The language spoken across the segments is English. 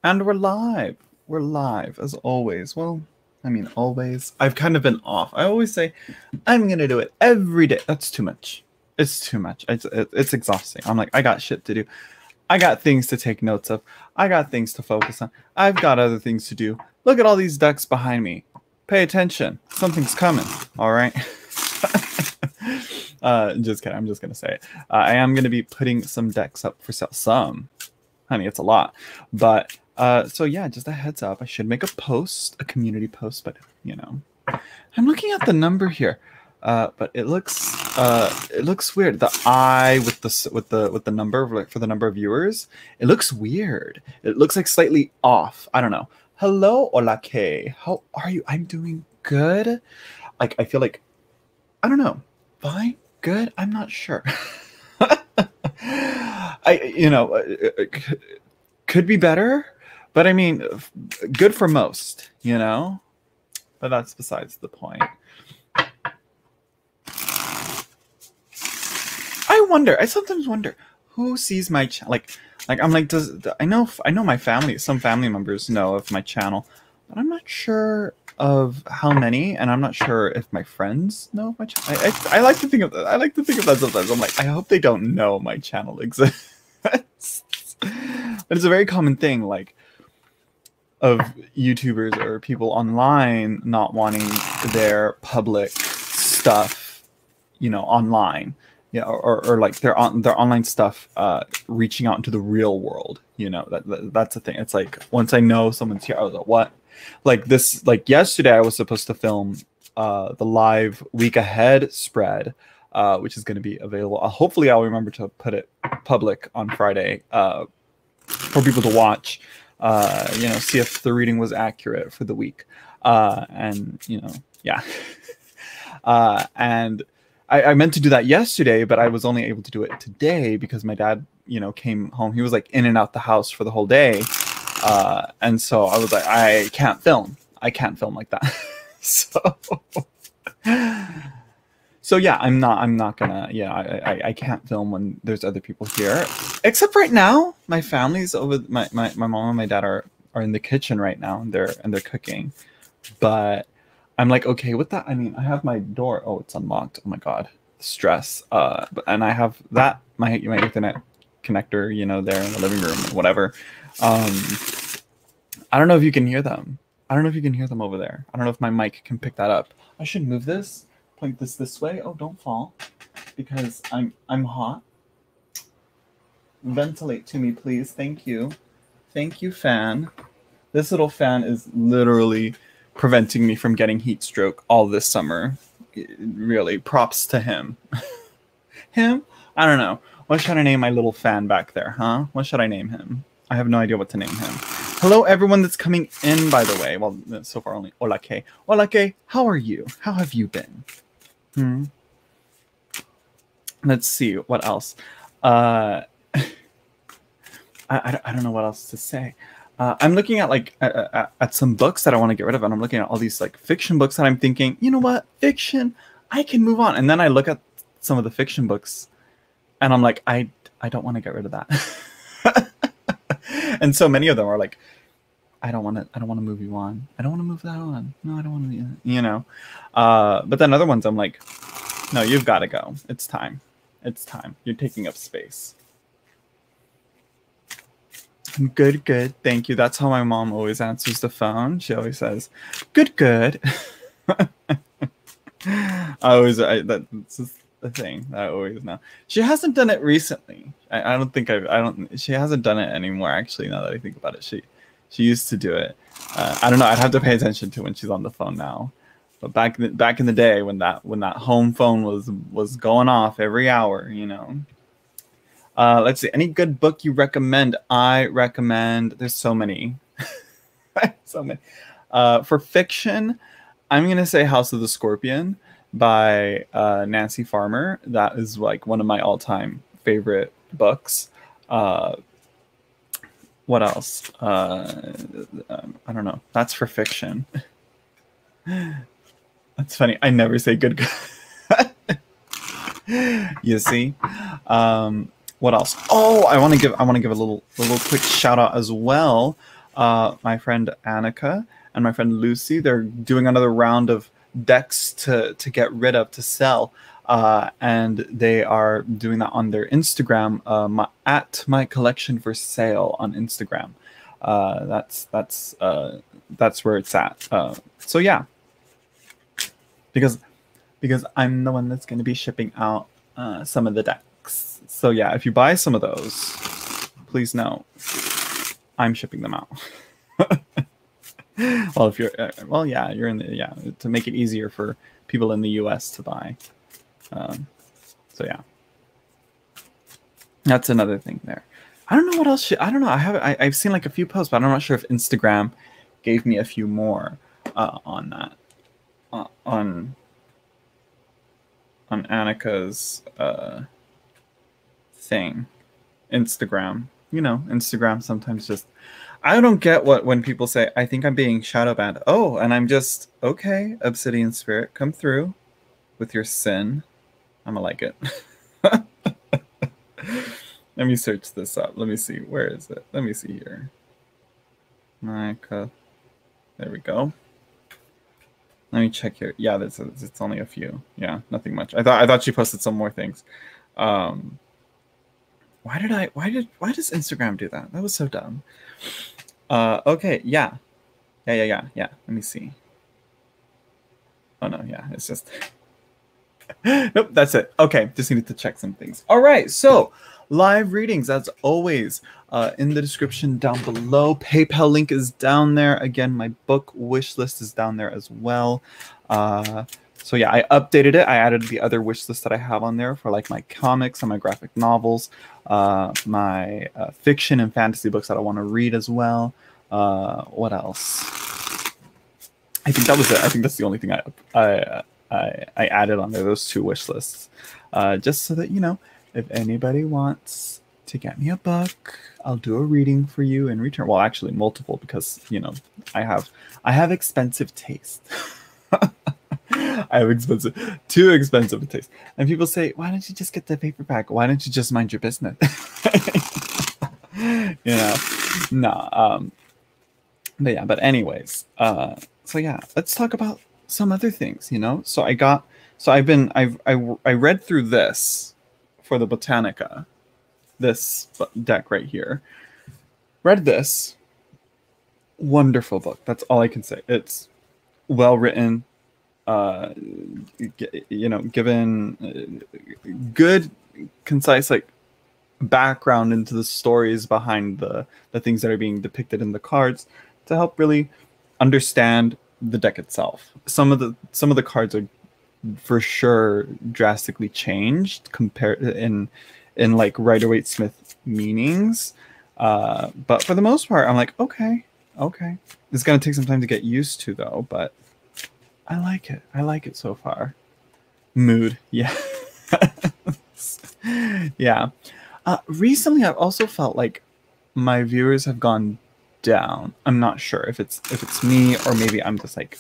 And we're live. We're live as always. Well, I mean, always. I've kind of been off. I always say, I'm going to do it every day. That's too much. It's too much. It's exhausting. I'm like, I got shit to do. I got things to take notes of. I got things to focus on. I've got other things to do. Look at all these ducks behind me. Pay attention. Something's coming. All right. Just kidding. I'm just going to say it. I am going to be putting some decks up for sale. Some. Honey, it's a lot. But so yeah, just a heads up. I should make a post, a community post, but you know, I'm looking at the number here. But it looks weird. The I with the number, like for the number of viewers, it looks weird. It looks like slightly off. I don't know. Hello, Hola K. How are you? I'm doing good. Like I feel like, I don't know. Fine, good. I'm not sure. Could be better, but I mean, good for most, you know. But that's besides the point. I sometimes wonder who sees my channel. Like I'm like, I know my family, some family members know of my channel, but I'm not sure of how many, and I'm not sure if my friends know of my channel. I like to think of that. I like to think of that sometimes. I'm like, I hope they don't know my channel exists. But it's a very common thing, like, of YouTubers or people online not wanting their public stuff, you know, online. Yeah, or like their online stuff reaching out into the real world, you know. That's the thing. It's like once I know someone's here, I was like, what? Like this, like yesterday I was supposed to film the live week ahead spread, which is going to be available. Hopefully I'll remember to put it public on Friday for people to watch, you know, see if the reading was accurate for the week. And, you know, yeah. And I meant to do that yesterday, but I was only able to do it today because my dad, you know, came home. He was like in and out the house for the whole day. And so I was like, I can't film. I can't film like that. So yeah, I'm not gonna, yeah, I can't film when there's other people here. Except right now, my family's over, my mom and my dad are in the kitchen right now, and they're cooking. But I'm like, okay with that. I mean, I have my door. Oh, it's unlocked. Oh my God, stress. And I have that, my Ethernet connector, you know, there in the living room, whatever. I don't know if you can hear them. I don't know if you can hear them over there. I don't know if my mic can pick that up. I should move this, point this way. Oh, don't fall, because I'm hot. Ventilate to me, please. Thank you. Thank you, fan. This little fan is literally preventing me from getting heat stroke all this summer. Really, props to him. Him? I don't know. What should I name my little fan back there, huh? What should I name him? I have no idea what to name him. Hello, everyone that's coming in, by the way. Well, so far only Hola K. Hola K, how are you? How have you been? Let's see, what else? I don't know what else to say. I'm looking at like at some books that I want to get rid of, and I'm looking at all these like fiction books that I'm thinking, you know what, fiction, I can move on. And then I look at some of the fiction books, and I'm like, I don't want to get rid of that. And so many of them are like, I don't want to move you on. I don't want to move that on. No, I don't want to, you know. But then other ones, I'm like, no, you've got to go. It's time. It's time. You're taking up space. Good, good. Thank you. That's how my mom always answers the phone. She always says, good, good. That's just the thing that I always know. She hasn't done it recently. She hasn't done it anymore, actually, now that I think about it. She used to do it. I don't know. I'd have to pay attention to when she's on the phone now. But back in the day when that home phone was going off every hour, you know. Let's see. Any good book you recommend? I recommend. There's so many. So many. For fiction, I'm gonna say House of the Scorpion by Nancy Farmer. That is like one of my all-time favorite books. What else? I don't know. That's for fiction. That's funny. I never say good. You see. What else? Oh, I want to give a little quick shout out as well. my friend Annika and my friend Lucy. They're doing another round of decks to get rid of, to sell. And they are doing that on their Instagram, at my collection for sale on Instagram. That's where it's at. So yeah, because I'm the one that's going to be shipping out some of the decks. So yeah, if you buy some of those, please know I'm shipping them out. Well, if you're well, yeah, you're in the to make it easier for people in the US to buy. So yeah, that's another thing there. I don't know what else. I don't know. I've seen like a few posts, but I'm not sure if Instagram gave me a few more on that. On Annika's thing, Instagram. You know, Instagram sometimes just. I don't get when people say, I think I'm being shadow banned. Oh, and I'm just, okay, Obsidian Spirit, come through with your sin. I'm gonna like it. Let me search this up. Let me see. Where is it? Let me see here. There we go. Let me check here. Yeah, it's only a few. Yeah, nothing much. I thought she posted some more things. Why does Instagram do that? That was so dumb. Okay, yeah. Let me see. Oh no, yeah, it's just nope, that's it. Okay, just needed to check some things. All right, so live readings as always in the description down below. PayPal link is down there. Again, my book wish list is down there as well. So yeah, I updated it. I added the other wish list that I have on there for like my comics and my graphic novels, my fiction and fantasy books that I want to read as well. What else? I think that was it. I think that's the only thing I added on there. Those two wish lists, just so that you know, if anybody wants to get me a book, I'll do a reading for you in return. Well, actually, multiple, because you know I have expensive taste. I have too expensive a taste. And people say, why don't you just get the paperback? Why don't you just mind your business? You know, no. But yeah, but anyways, so yeah, let's talk about some other things, you know? I read through this for the Botanica, this deck right here. Read this. Wonderful book. That's all I can say. It's well written. You know, given good, concise like background into the stories behind the things that are being depicted in the cards to help really understand the deck itself. Some of the cards are for sure drastically changed compared in like Rider-Waite-Smith meanings, but for the most part I'm like, okay, it's gonna take some time to get used to though, but I like it so far. Mood, yeah. Yeah. Recently I've also felt like my viewers have gone down. I'm not sure if it's me or maybe I'm just like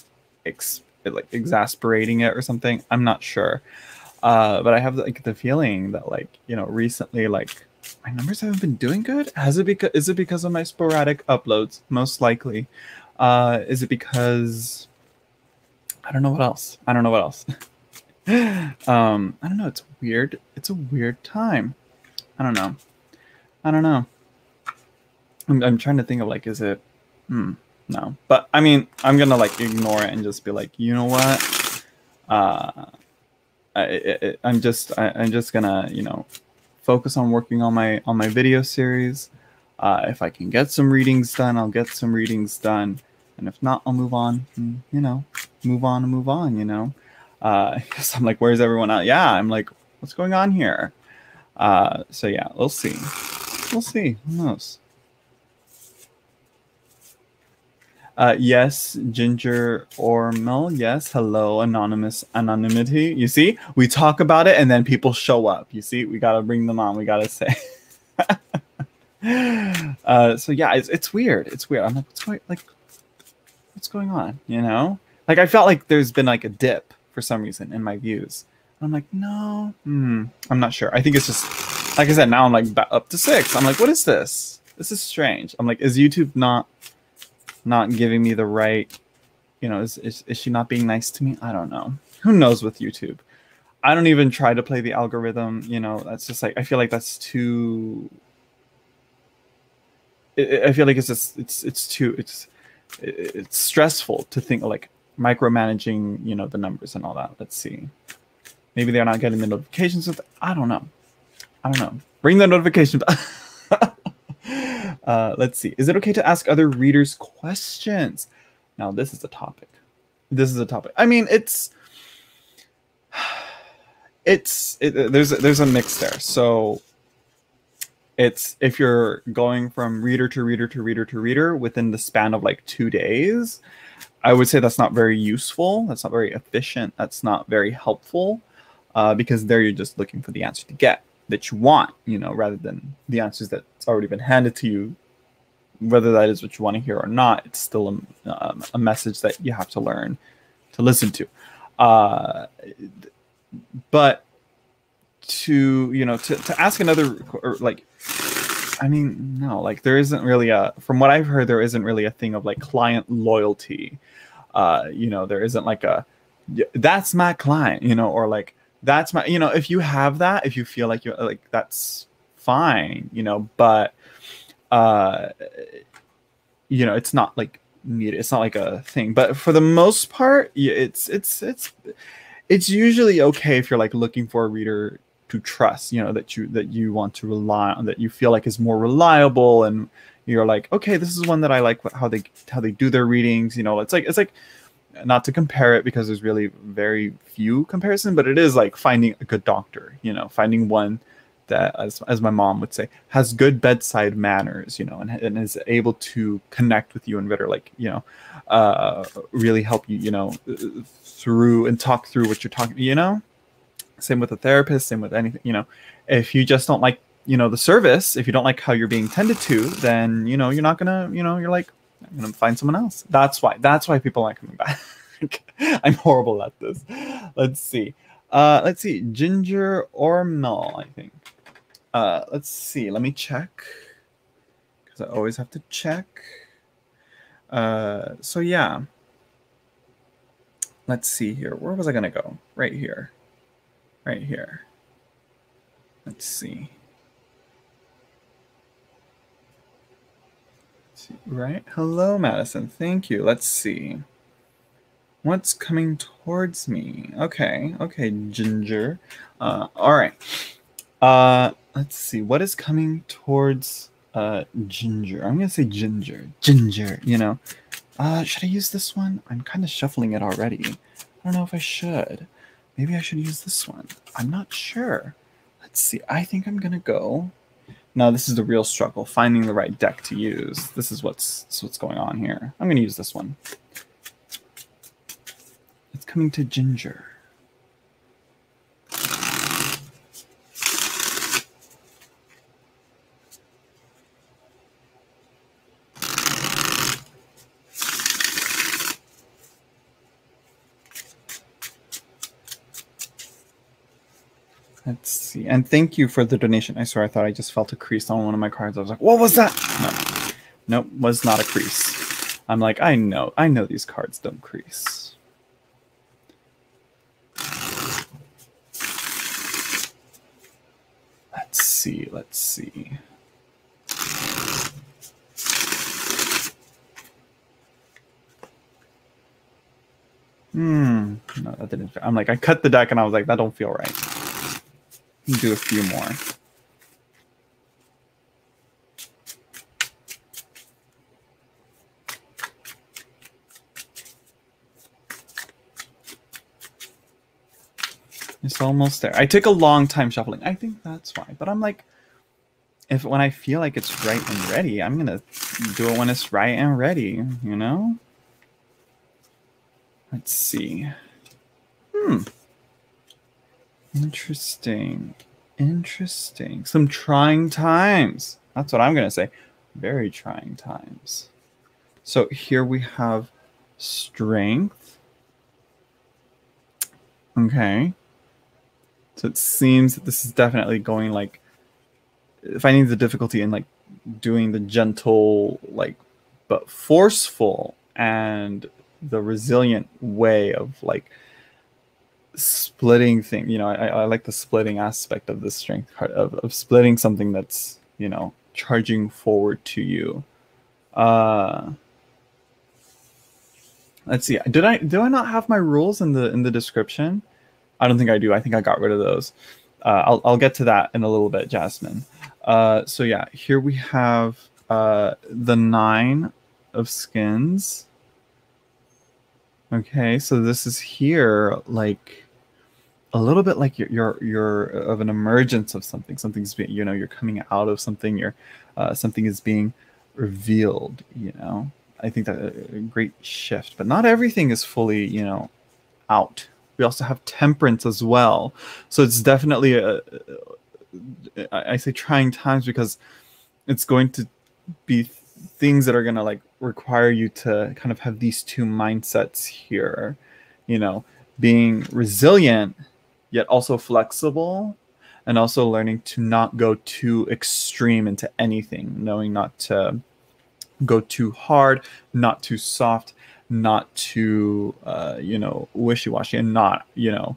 exasperating it or something. I'm not sure. But I have like the feeling that like, you know, recently like my numbers haven't been doing good. Is it because of my sporadic uploads? Most likely. Is it because I don't know what else. I don't know. It's weird. It's a weird time. I don't know. I'm trying to think of like, is it? No. But I mean, I'm gonna like ignore it and just be like, you know what? I'm just gonna, you know, focus on working on my video series. If I can get some readings done, I'll get some readings done. And if not, I'll move on, you know, move on, you know. Because I'm like, where's everyone at? Yeah, I'm like, what's going on here? So yeah, we'll see. Who knows? Yes, Ginger Ormel. Yes, hello, anonymity. You see, we talk about it and then people show up. You see, we gotta bring them on. We gotta say. So yeah, it's weird. I'm like, what's going on? You know, like I felt like there's been like a dip for some reason in my views. I'm like, no, I'm not sure. I think it's just, like I said, now I'm like up to 6. I'm like, what is this? This is strange. I'm like, is YouTube not not giving me the right, is she not being nice to me? I don't know. Who knows with YouTube? I don't even try to play the algorithm. That's just like, I feel like that's too. I feel like it's stressful to think like micromanaging, the numbers and all that. Let's see. Maybe they're not getting the notifications. I don't know. Bring the notifications. Let's see. Is it okay to ask other readers questions? Now, this is a topic. I mean, there's a mix there. So it's, if you're going from reader to reader to reader to reader within the span of like 2 days, I would say that's not very useful. That's not very efficient. That's not very helpful, because there you're just looking for the answer that you want, rather than the answers that's already been handed to you. Whether that is what you want to hear or not, it's still a message that you have to learn to listen to. But to ask another, or like, I mean, no, like there isn't really from what I've heard, there isn't really a thing of like client loyalty. There isn't like that's my client, or like, that's my, if you have that, if you feel like you're like, that's fine, but it's not like needed. It's not like a thing, but for the most part, it's usually okay if you're like looking for a reader to trust, that you want to rely on, that you feel like is more reliable, and you're like, okay, this is one that I like how they do their readings. It's like not to compare it, because there's really very few comparison, but it is like finding a good doctor, finding one that, as my mom would say, has good bedside manners, and is able to connect with you and better, like, really help you, through and talk through what you're talking, Same with a therapist, same with anything, If you just don't like, the service, if you don't like how you're being tended to, then, you're not gonna, you're like, I'm gonna find someone else. That's why people aren't coming back. I'm horrible at this. Let's see. Ginger or Mel, I think. Let's see. Let me check, because I always have to check. So yeah. Let's see here. Where was I gonna go? Right here. Let's see. Right. Hello, Madison. Thank you. Let's see. What's coming towards me? Okay, Ginger. All right. Let's see. What is coming towards Ginger? I'm gonna say Ginger. Should I use this one? I'm kind of shuffling it already. I don't know if I should. Maybe I should use this one. I'm not sure. Let's see. I think I'm gonna go. No, this is the real struggle, finding the right deck to use. This is what's going on here. I'm gonna use this one. It's coming to Ginger. Let's see. And thank you for the donation. I swear I thought I just felt a crease on one of my cards. I was like, what was that? No. Nope, was not a crease. I'm like, I know these cards don't crease. Let's see. No, that didn't. I'm like, I cut the deck and I was like, that don't feel right. Do a few more. It's almost there. I took a long time shuffling. I think that's why. But I'm like, when I feel like it's right and ready, I'm gonna do it when it's right and ready, Let's see. Interesting. Some trying times. That's what I'm gonna say. Very trying times. So here we have strength. Okay. So it seems that this is definitely going like finding the difficulty in like doing the gentle like but forceful, and the resilient way of like splitting thing. You know, I like the splitting aspect of the strength card of splitting something that's, you know, charging forward to you. Let's see. Do I not have my rules in the description? I don't think I do. I think I got rid of those. I'll get to that in a little bit, Jasmine. So yeah, here we have the 9 of skins. Okay, so this is here like a little bit like you're of an emergence of something. Something's being, you know, you're coming out of something. You're something is being revealed. You know, I think that a great shift, but not everything is fully, you know, out. We also have temperance as well, so it's definitely I say trying times because it's going to be things that are going to like require you to kind of have these two mindsets here, you know, being resilient yet also flexible, and also learning to not go too extreme into anything, knowing not to go too hard, not too soft, not too you know, wishy-washy, and not, you know,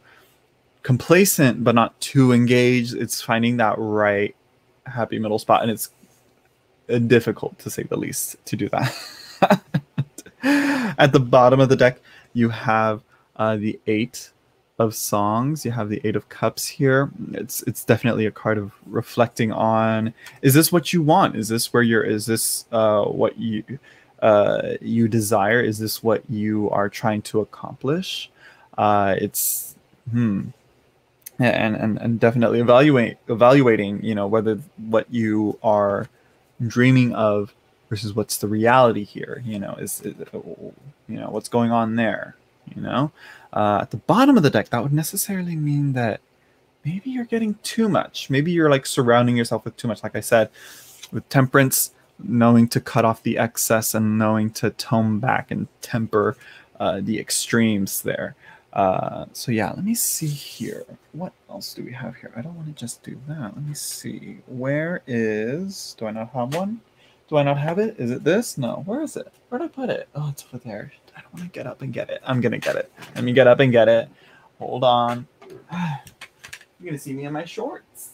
complacent but not too engaged. It's finding that right happy middle spot, and it's difficult to say the least to do that. At the bottom of the deck you have the 8 of songs. You have the 8 of cups here. It's definitely a card of reflecting on, is this what you want? Is this where you're, is this what you you desire? Is this what you are trying to accomplish? It's and definitely evaluating, you know, whether what you are dreaming of versus what's the reality here. You know, is you know, what's going on there. You know, at the bottom of the deck, that would necessarily mean that maybe you're getting too much. Maybe you're like surrounding yourself with too much. Like I said, with temperance, knowing to cut off the excess and knowing to tone back and temper the extremes there. So yeah, let me see here. What else do we have here? I don't want to just do that. Let me see. Where is... Do I not have one? Do I not have it? Is it this? No. Where is it? Where did I put it? Oh, it's over there. I don't want to get up and get it. I'm going to get it. Let me get up and get it. Hold on. You're going to see me in my shorts.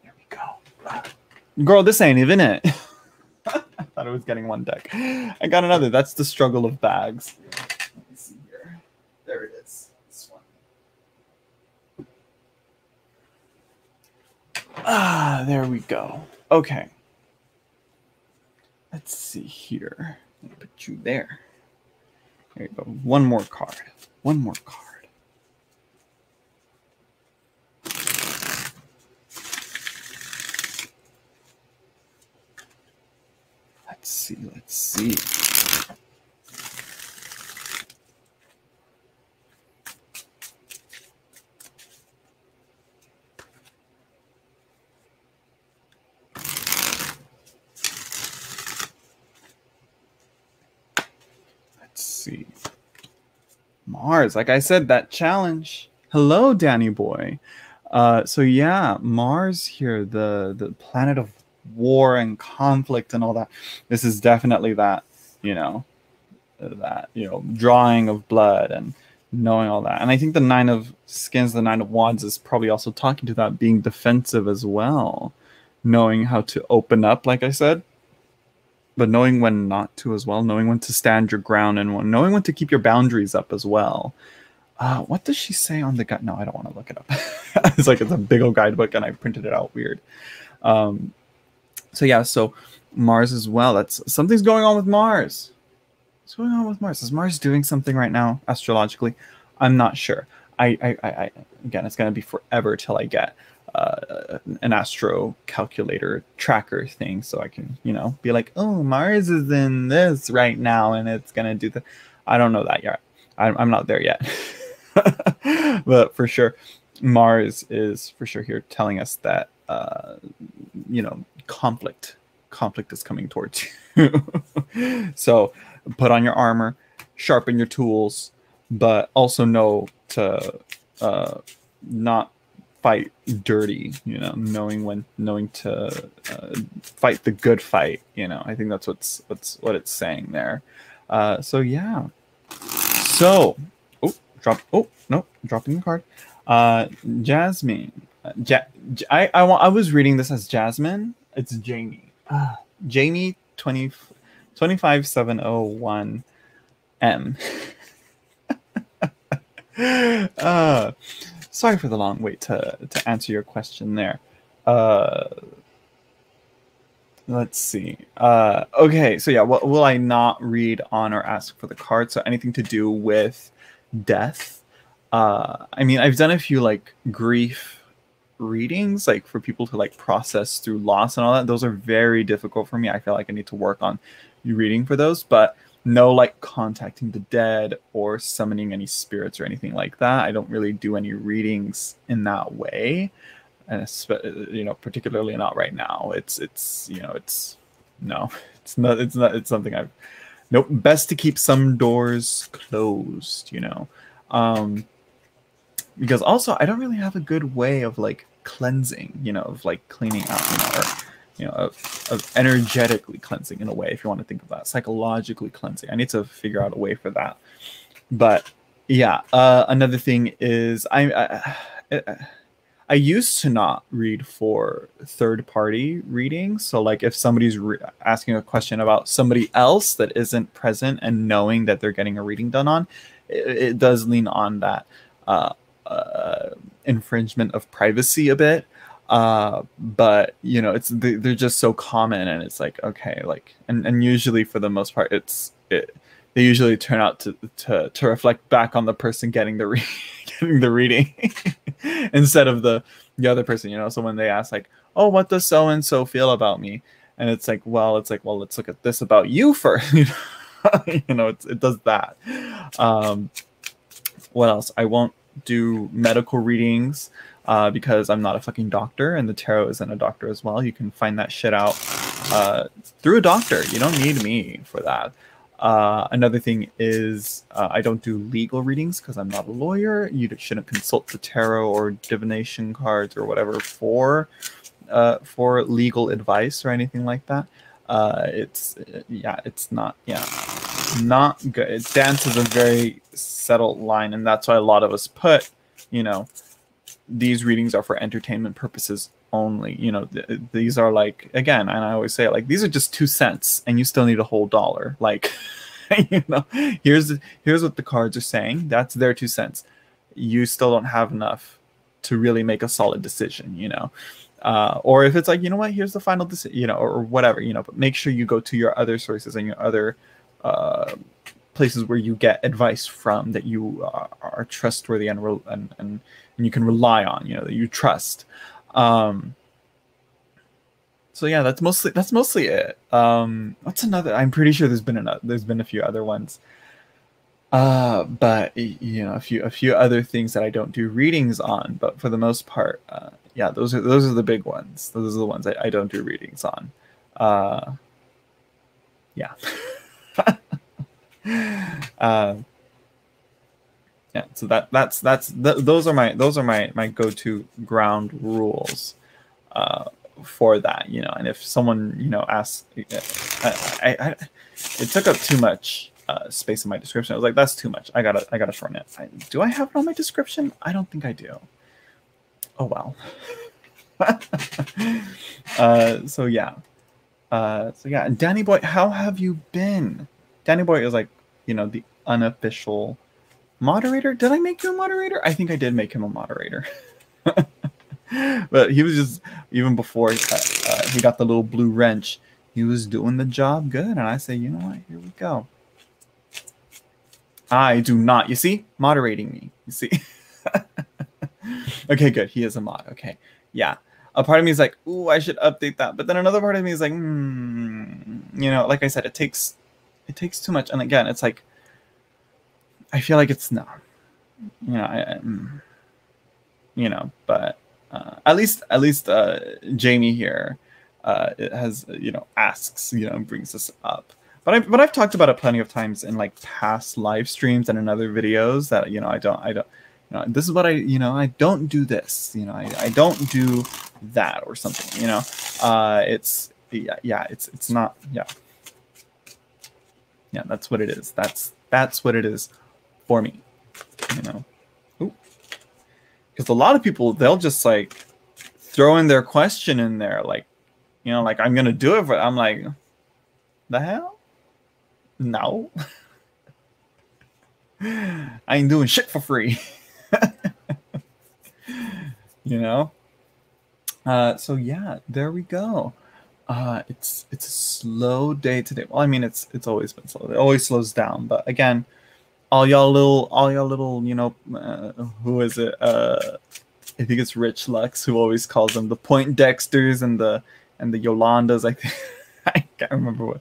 There we go. Girl, this ain't even it. I thought I was getting one deck. I got another. That's the struggle of bags. Let me see here. There it is. This one. Ah, there we go. Okay. Let's see here. I'll put you there. There you go. One more card. One more card. Let's see. Let's see. See, Mars, like I said, that challenge. Hello, Danny boy. So yeah, Mars here, the planet of war and conflict and all that. This is definitely that, you know, drawing of blood and knowing all that. And I think the 9 of skins, the 9 of wands is probably also talking to that, being defensive as well, knowing how to open up, like I said, but knowing when not to as well, knowing when to stand your ground, and knowing when to keep your boundaries up as well. What does she say on the guide? No, I don't want to look it up. It's like it's a big old guidebook and I printed it out weird. So yeah, so Mars as well. That's something's going on with Mars. What's going on with Mars? Is Mars doing something right now astrologically? I'm not sure. I again, it's gonna be forever till I get an astro calculator tracker thing, so I can, you know, be like, oh, Mars is in this right now and it's gonna do the... I don't know that yet. I'm not there yet. But for sure Mars is for sure here telling us that you know, conflict is coming towards you. So put on your armor, sharpen your tools, but also know to not fight dirty, you know, knowing to fight the good fight, you know. I think that's what it's saying there. So yeah. So, oh no, dropping the card. Jasmine. I was reading this as Jasmine. It's Jamie. Jamie 25701 M. Sorry for the long wait to answer your question there. Let's see. Okay, so yeah, what will I not read on or ask for the card? So anything to do with death. I mean, I've done a few like grief readings, like for people to like process through loss and all that. Those are very difficult for me. I feel like I need to work on reading for those, but no like contacting the dead or summoning any spirits or anything like that. I don't really do any readings in that way, and you know, particularly not right now. It's something I've nope. Best to keep some doors closed, you know, because also I don't really have a good way of like cleansing, you know, of like cleaning out, you know, or you know, of energetically cleansing in a way, if you want to think of that, psychologically cleansing. I need to figure out a way for that. But yeah, another thing is I used to not read for third-party readings. So like if somebody's asking a question about somebody else that isn't present and knowing that they're getting a reading done on, it does lean on that infringement of privacy a bit. But you know, they're just so common, and it's like, okay, like, and usually for the most part they usually turn out to reflect back on the person getting the getting the reading instead of the other person, you know. So when they ask like, oh, what does so and so feel about me, and it's like, well, let's look at this about you first. You know, it does that. What else? I won't do medical readings because I'm not a fucking doctor, and the tarot isn't a doctor as well. You can find that shit out through a doctor. You don't need me for that. Another thing is I don't do legal readings because I'm not a lawyer. You shouldn't consult the tarot or divination cards or whatever for legal advice or anything like that. It's not good. It dances a very settled line, and that's why a lot of us put, you know, these readings are for entertainment purposes only. You know, these are like, again, and I always say it, like, these are just 2 cents and you still need a whole dollar. Like, you know, here's what the cards are saying. That's their 2 cents. You still don't have enough to really make a solid decision, you know. Or if it's like, you know what, here's the final decision, you know, or whatever, you know, but make sure you go to your other sources and your other places where you get advice from that you are trustworthy and you can rely on, you know, that you trust. So yeah, that's mostly it. What's another? I'm pretty sure there's been a few other ones. But you know, a few other things that I don't do readings on, but for the most part, yeah, those are the big ones. Those are the ones I don't do readings on. Yeah. Yeah, so those are my go-to ground rules for that, you know. And if someone, you know, asks, it took up too much space in my description. I was like, that's too much. I gotta shorten it. Do I have it on my description? I don't think I do. Oh well. So yeah. And Danny Boy, how have you been? Danny Boy is like, you know, the unofficial moderator. Did I make you a moderator? I think I did make him a moderator. But he was just, even before he got the little blue wrench, he was doing the job good. And I say, you know what? Here we go. I do not. You see? Moderating me. You see? Okay, good. He is a mod. Okay. Yeah. A part of me is like, ooh, I should update that. But then another part of me is like, you know, like I said, it takes too much. And again, it's like, I feel like it's not, you know, you know, but at least Jamie here has, you know, asks, you know, and brings this up. But I've talked about it plenty of times in like past live streams and in other videos that, you know, I don't, this is what I don't do this, I don't do that or something, it's not, that's what it is. That's what it is for me, because a lot of people, they'll just like throw in their question in there, like, like, I'm gonna do it, but I'm like, the hell? No. I ain't doing shit for free. So yeah, there we go. It's a slow day today. Well, I mean, it's always been slow. It always slows down, but again, all y'all little, who is it? I think it's Rich Lux who always calls them the Point Dexters and the Yolandas. I think I can't remember what,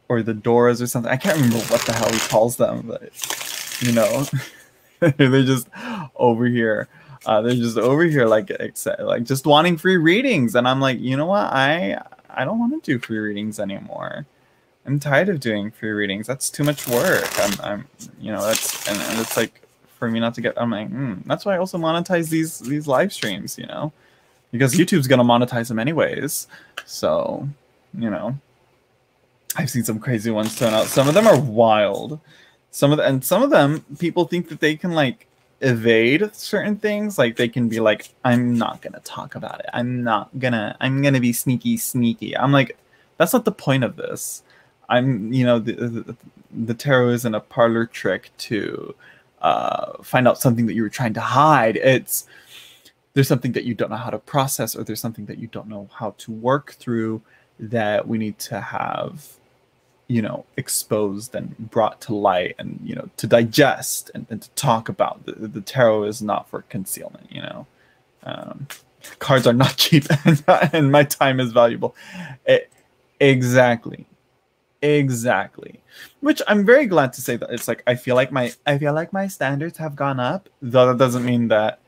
or the Doras or something. I can't remember what the hell he calls them, but they're just over here. They're just over here, like just wanting free readings, and I'm like, you know what? I don't want to do free readings anymore. I'm tired of doing free readings. That's too much work. I'm that's and it's like for me not to get. I'm like, that's why I also monetize these live streams, because YouTube's gonna monetize them anyways. So, I've seen some crazy ones turn out. Some of them are wild. Some of them people think that they can like evade certain things. Like they can be like, I'm not gonna talk about it. I'm gonna be sneaky. I'm like, that's not the point of this. The tarot isn't a parlor trick to find out something that you were trying to hide. There's something that you don't know how to process, or there's something that you don't know how to work through that we need to have exposed and brought to light, and to digest and to talk about. The tarot is not for concealment. Cards are not cheap, and my time is valuable. Exactly. Which I'm very glad to say that it's like I feel like my standards have gone up, though that doesn't mean that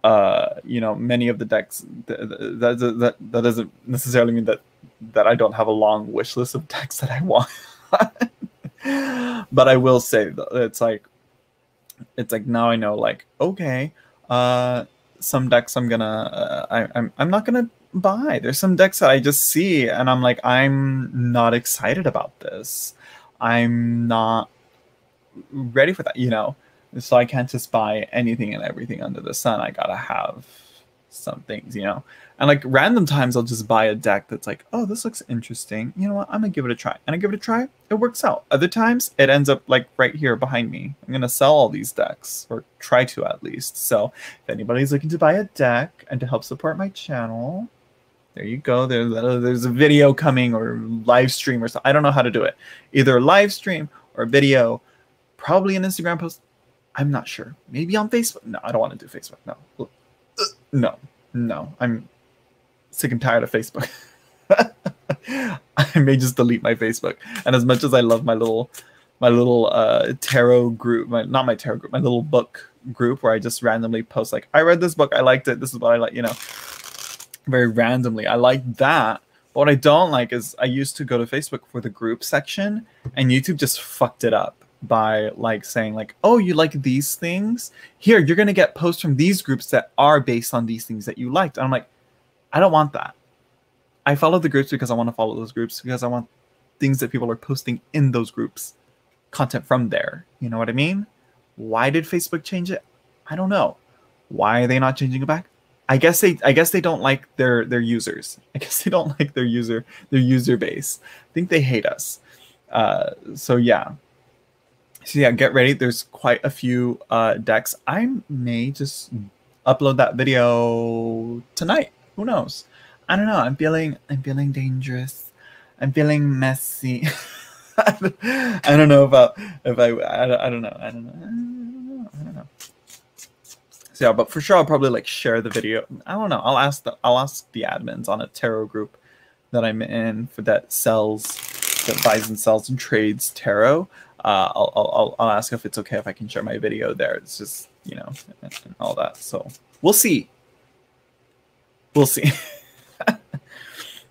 many of the decks that doesn't necessarily mean that I don't have a long wish list of decks that I want. But I will say that it's like now I know, like, okay, some decks I'm not gonna buy. There's some decks that I just see and I'm like, I'm not excited about this. I'm not ready for that, so I can't just buy anything and everything under the sun. I gotta have some things, and like random times I'll just buy a deck that's like, oh, this looks interesting, you know what, I'm gonna give it a try, and I give it a try, it works out. Other times it ends up like right here behind me. I'm gonna sell all these decks, or try to at least. So if anybody's looking to buy a deck and to help support my channel, there you go. There's a video coming, or live stream or something. I don't know how to do it, either a live stream or a video, probably an Instagram post. I'm not sure. Maybe on Facebook. No, I don't want to do Facebook. No. I'm sick and tired of Facebook. I may just delete my Facebook. And as much as I love my little tarot group, not my tarot group, my little book group where I just randomly post like, I read this book, I liked it, this is what I like, very randomly. I like that. But what I don't like is I used to go to Facebook for the group section, and YouTube just fucked it up by like saying like, oh, you like these things? Here, you're gonna get posts from these groups that are based on these things that you liked. And I'm like, I don't want that. I follow the groups because I want to follow those groups, because I want things that people are posting in those groups, content from there. You know what I mean? Why did Facebook change it? I don't know. Why are they not changing it back? I guess they don't like their users. I guess they don't like their user base. I think they hate us. So yeah, get ready. There's quite a few decks. I may just upload that video tonight. Who knows? I don't know. I'm feeling dangerous. I'm feeling messy. I don't know about if I don't know. So yeah, but for sure I'll probably like share the video. I don't know. I'll ask the admins on a tarot group that I'm in that buys and sells and trades tarot. I'll ask if it's okay if I can share my video there. It's just, and all that. So we'll see.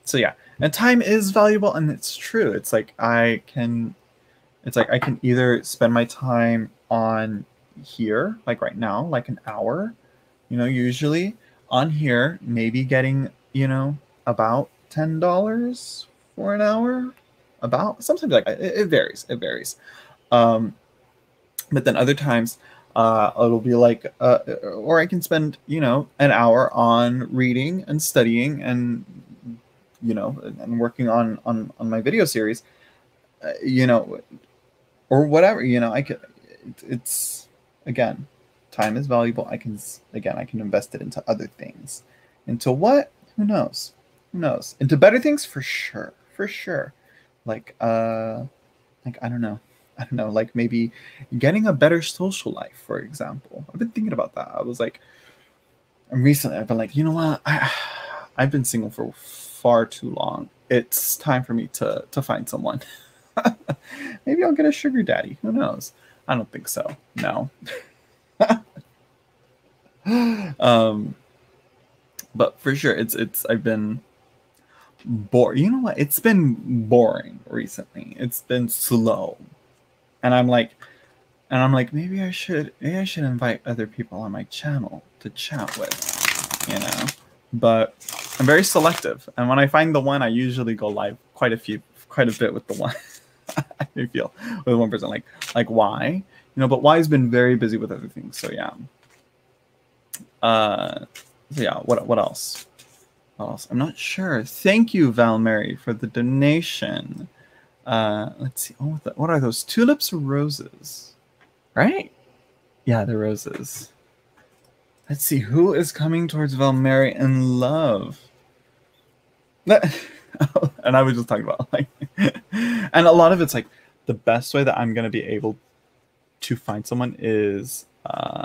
So yeah, and time is valuable, and it's true. It's like I can either spend my time on, here, like right now, like an hour, usually on here, maybe getting, about $10 for an hour, about something like that. It varies. It varies. But then other times, it'll be like, or I can spend, an hour on reading and studying and, and working on my video series, uh, you know, or whatever, I could, it's, again, time is valuable. I can invest it into other things. Into what? Who knows? Who knows? Into better things for sure. For sure. Like, I don't know. I don't know, like maybe getting a better social life, for example. I've been thinking about that. I was like, and recently I've been like, you know what? I've been single for far too long. It's time for me to find someone. Maybe I'll get a sugar daddy. Who knows? I don't think so. No. But for sure, it's I've been bored. You know what? It's been boring recently. It's been slow. And I'm like, maybe I should invite other people on my channel to chat with, But I'm very selective, and when I find the one, I usually go live quite a bit with the one. I feel with one person, like why, but Y's been very busy with other things. So yeah. What else? What else? I'm not sure. Thank you, Val Mary, for the donation. Let's see. Oh, what are those? Tulips or roses? Right? Yeah, they're roses. Let's see. Who is coming towards Valmeri in love? And I was just talking about and a lot of it's like the best way that I'm gonna be able to find someone is to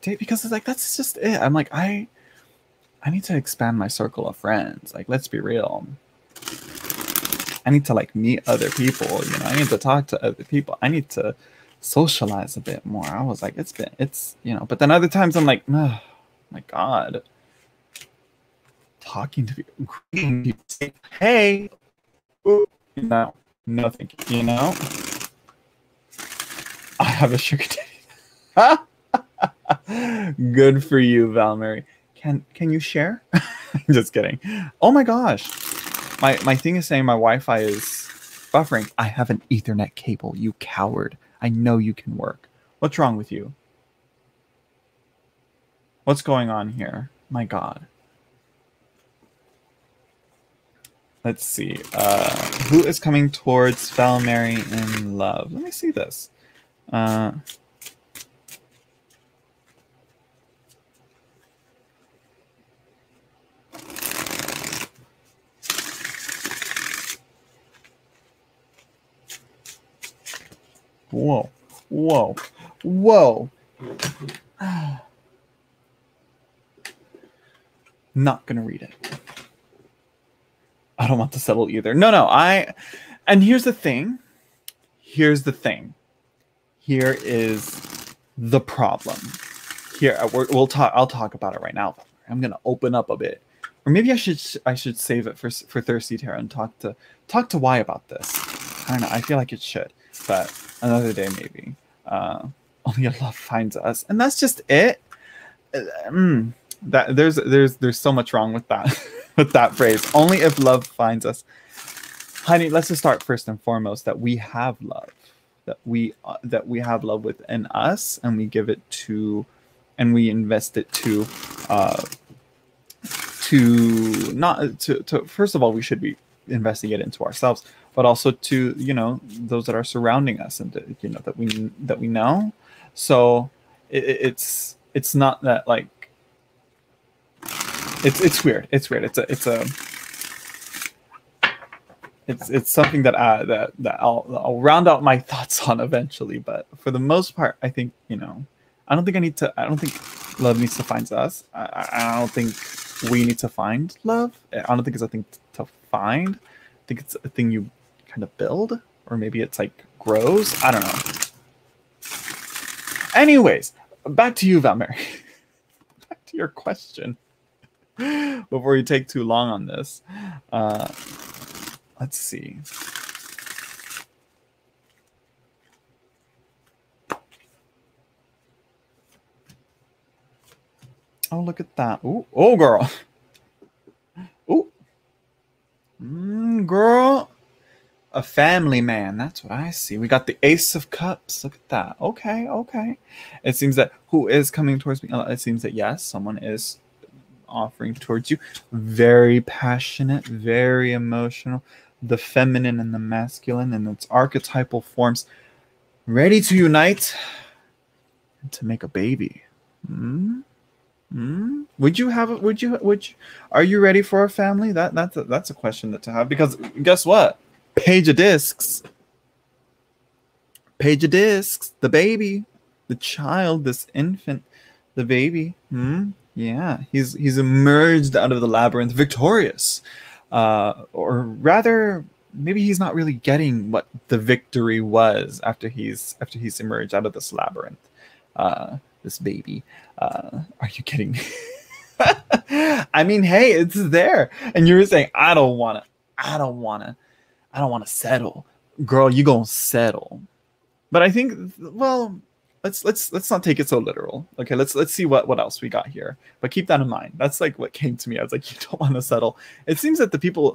date, because it's like that's just it. I'm like I need to expand my circle of friends. Like, let's be real. I need to meet other people. I need to talk to other people. I need to socialize a bit more. I was like, but then other times I'm like, oh my God. Talking to people, greeting people, saying, hey, no, thank you. I have a sugar daddy. Good for you, Valmeri. Can you share? Just kidding. Oh my gosh. My thing is saying my Wi-Fi is buffering. I have an Ethernet cable, you coward. I know you can work. What's wrong with you? What's going on here? My God. Let's see. Who is coming towards Valmeri in love? Let me see this. Whoa. Whoa. Whoa. Not gonna read it. I don't want to settle either. No. And here's the thing. Here is the problem. Here, I'll talk about it right now. I'm gonna open up a bit, or maybe I should save it for Thirsty Terra and talk to Y about this. I don't know. I feel like it should, but another day maybe. Only a love finds us, and that's just it. That there's so much wrong with that with that phrase. Only if love finds us, honey. Let's just start first and foremost that we have love, that we have love within us, and we give it to, and we invest it to first of all, we should be investing it into ourselves, but also to those that are surrounding us, and that we know. So it's not that like. It's weird. It's something that I'll round out my thoughts on eventually. But for the most part, I think I don't think love needs to find us. I don't think we need to find love. I don't think it's a thing to find. I think it's a thing you kind of build, or maybe it's like grows. I don't know. Anyways, back to you, Valmeri. Back to your question. Before you take too long on this, Let's see. Oh, look at that. Ooh, oh, girl. Ooh. Girl. A family man. That's what I see. We got the Ace of Cups. Look at that. Okay, okay. It seems that who is coming towards me? It seems that yes, someone is offering towards you. Very passionate, very emotional. The feminine and the masculine in its archetypal forms, ready to unite and to make a baby. Hmm. Would you have? Would you? Are you ready for a family? That's a question to have, because guess what? Page of Discs. Page of Discs. The baby, the child, this infant, the baby. Yeah, he's emerged out of the labyrinth victorious, or rather, maybe he's not really getting what the victory was after he's emerged out of this labyrinth. This baby. Are you kidding me? I mean, hey, it's there, and you were saying, I don't wanna, I don't wanna, I don't wanna settle, girl. You gonna settle? But I think, well, let's not take it so literal. Okay, let's see what else we got here. But keep that in mind. That's like what came to me. I was like, you don't want to settle. It seems that the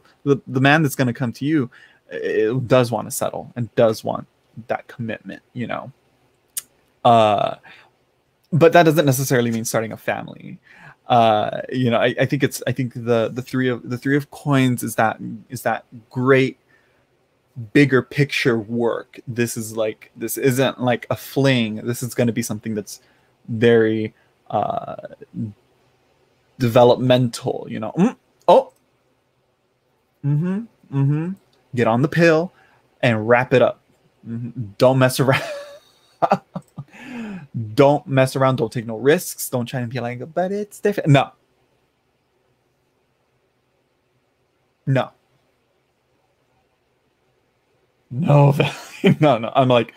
man that's going to come to you, it does want to settle and does want that commitment. But that doesn't necessarily mean starting a family. I think the three of coins is that great bigger picture work. This isn't like a fling. This is going to be something that's very developmental. Get on the pill and wrap it up. Don't mess around. Don't mess around. Don't take no risks. Don't try and be like, but it's different. No. No, no. I'm like,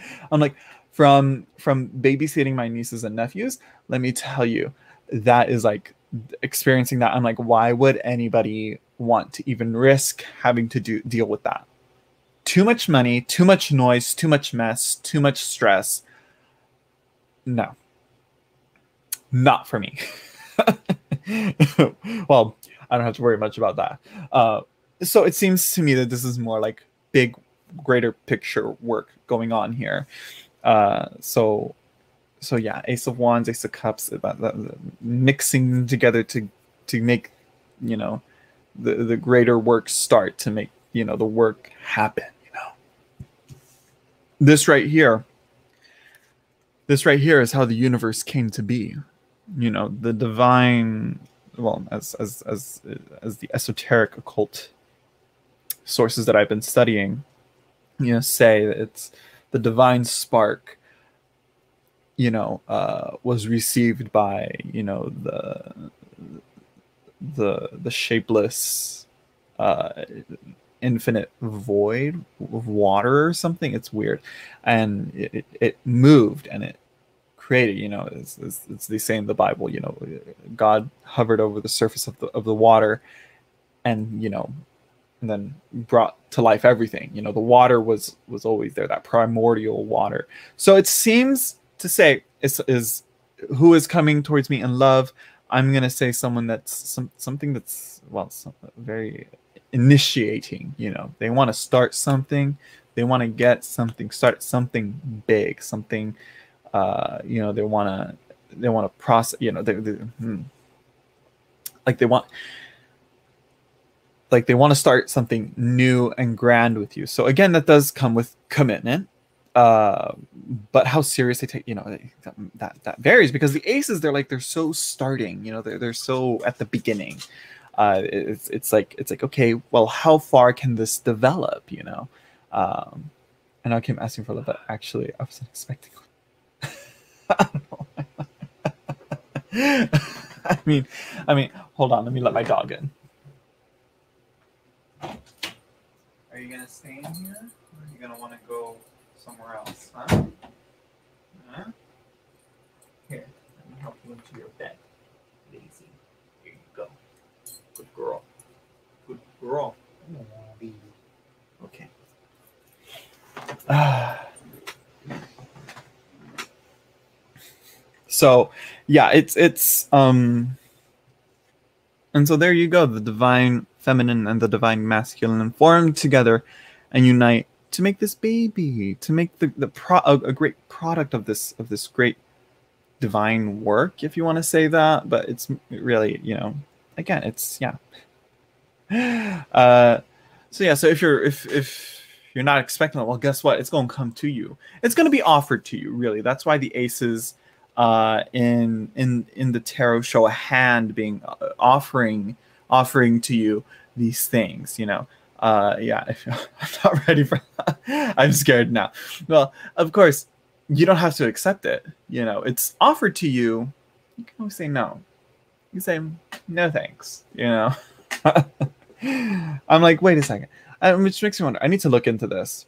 from babysitting my nieces and nephews, let me tell you, that is like experiencing that. I'm like, why would anybody want to even risk having to deal with that? Too much money, too much noise, too much mess, too much stress. No, not for me. Well, I don't have to worry much about that. So it seems to me that this is more like big, greater picture work going on here. So yeah, Ace of Wands, Ace of Cups, mixing them together to make the greater work start, to make the work happen. This right here is how the universe came to be. The divine, well, as the esoteric occult sources that I've been studying, say that it's the divine spark, was received by, the shapeless, infinite void of water or something. It's weird. And it moved and it created, it's they say in the Bible, God hovered over the surface of the water, and and then brought to life everything. The water was always there, that primordial water. So it seems to say is who is coming towards me in love. I'm gonna say someone that's something that's, well, very initiating. They want to start something, they want to get something, start something big, something. They want to process. Like they want to start something new and grand with you. So again, that does come with commitment. But how serious they take, that varies, because the aces, they're so starting, they're so at the beginning. It's like, okay, well, how far can this develop, and I keep asking for a little bit. Actually, I wasn't expecting. I mean, hold on, let me let my dog in. Are you gonna stay in here, or are you gonna want to go somewhere else, huh? Here, let me help you into your bed, Daisy. Here you go. Good girl. Good girl. Oh, baby. So yeah, and so there you go. The divine feminine and the divine masculine form together and unite to make this baby, to make a great product of this great divine work, if you want to say that. But it's really, again, it's yeah. So yeah, so if you're not expecting it, well, guess what? It's going to come to you. It's going to be offered to you. Really, that's why the aces in the tarot show a hand being offering to you these things. Yeah. If I'm not ready for that, I'm scared now. Well, of course, you don't have to accept it. It's offered to you. You can always say no. You say no, thanks. I'm like, wait a second. Which makes me wonder. I need to look into this.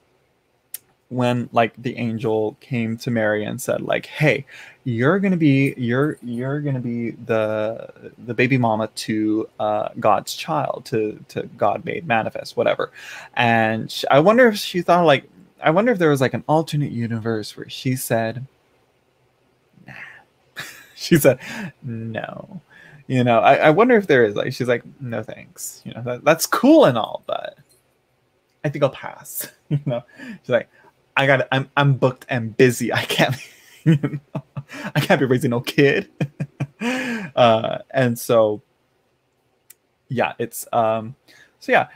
When like the angel came to Mary and said, like, hey, you're gonna be the baby mama to God's child, to God made manifest, whatever. And I wonder if she thought, like, I wonder if there was like an alternate universe where she said, nah. She said no. I wonder if there is, like, she's like, no thanks. That's cool and all, but I think I'll pass. She's like, I'm booked and busy. I can't I can't be raising no kid. And so yeah, it's so yeah,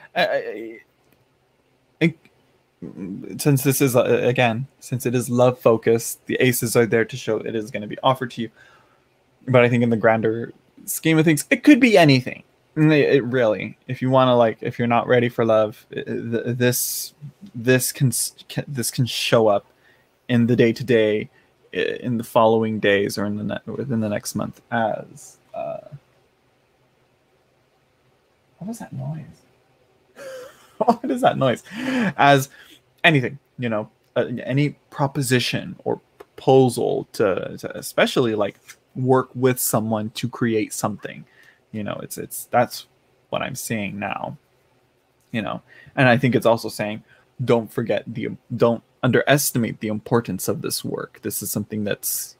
since this is again, since it is love focused, the aces are there to show it is going to be offered to you. But I think in the grander scheme of things, it could be anything. It really, if you want to, like, if you're not ready for love, this can show up in the day to day, in the following days, or within the next month as what was that noise? What is that noise? As anything, any proposition or proposal to especially like work with someone to create something. It's that's what I'm seeing now. And I think it's also saying, don't underestimate the importance of this work. This is something that's,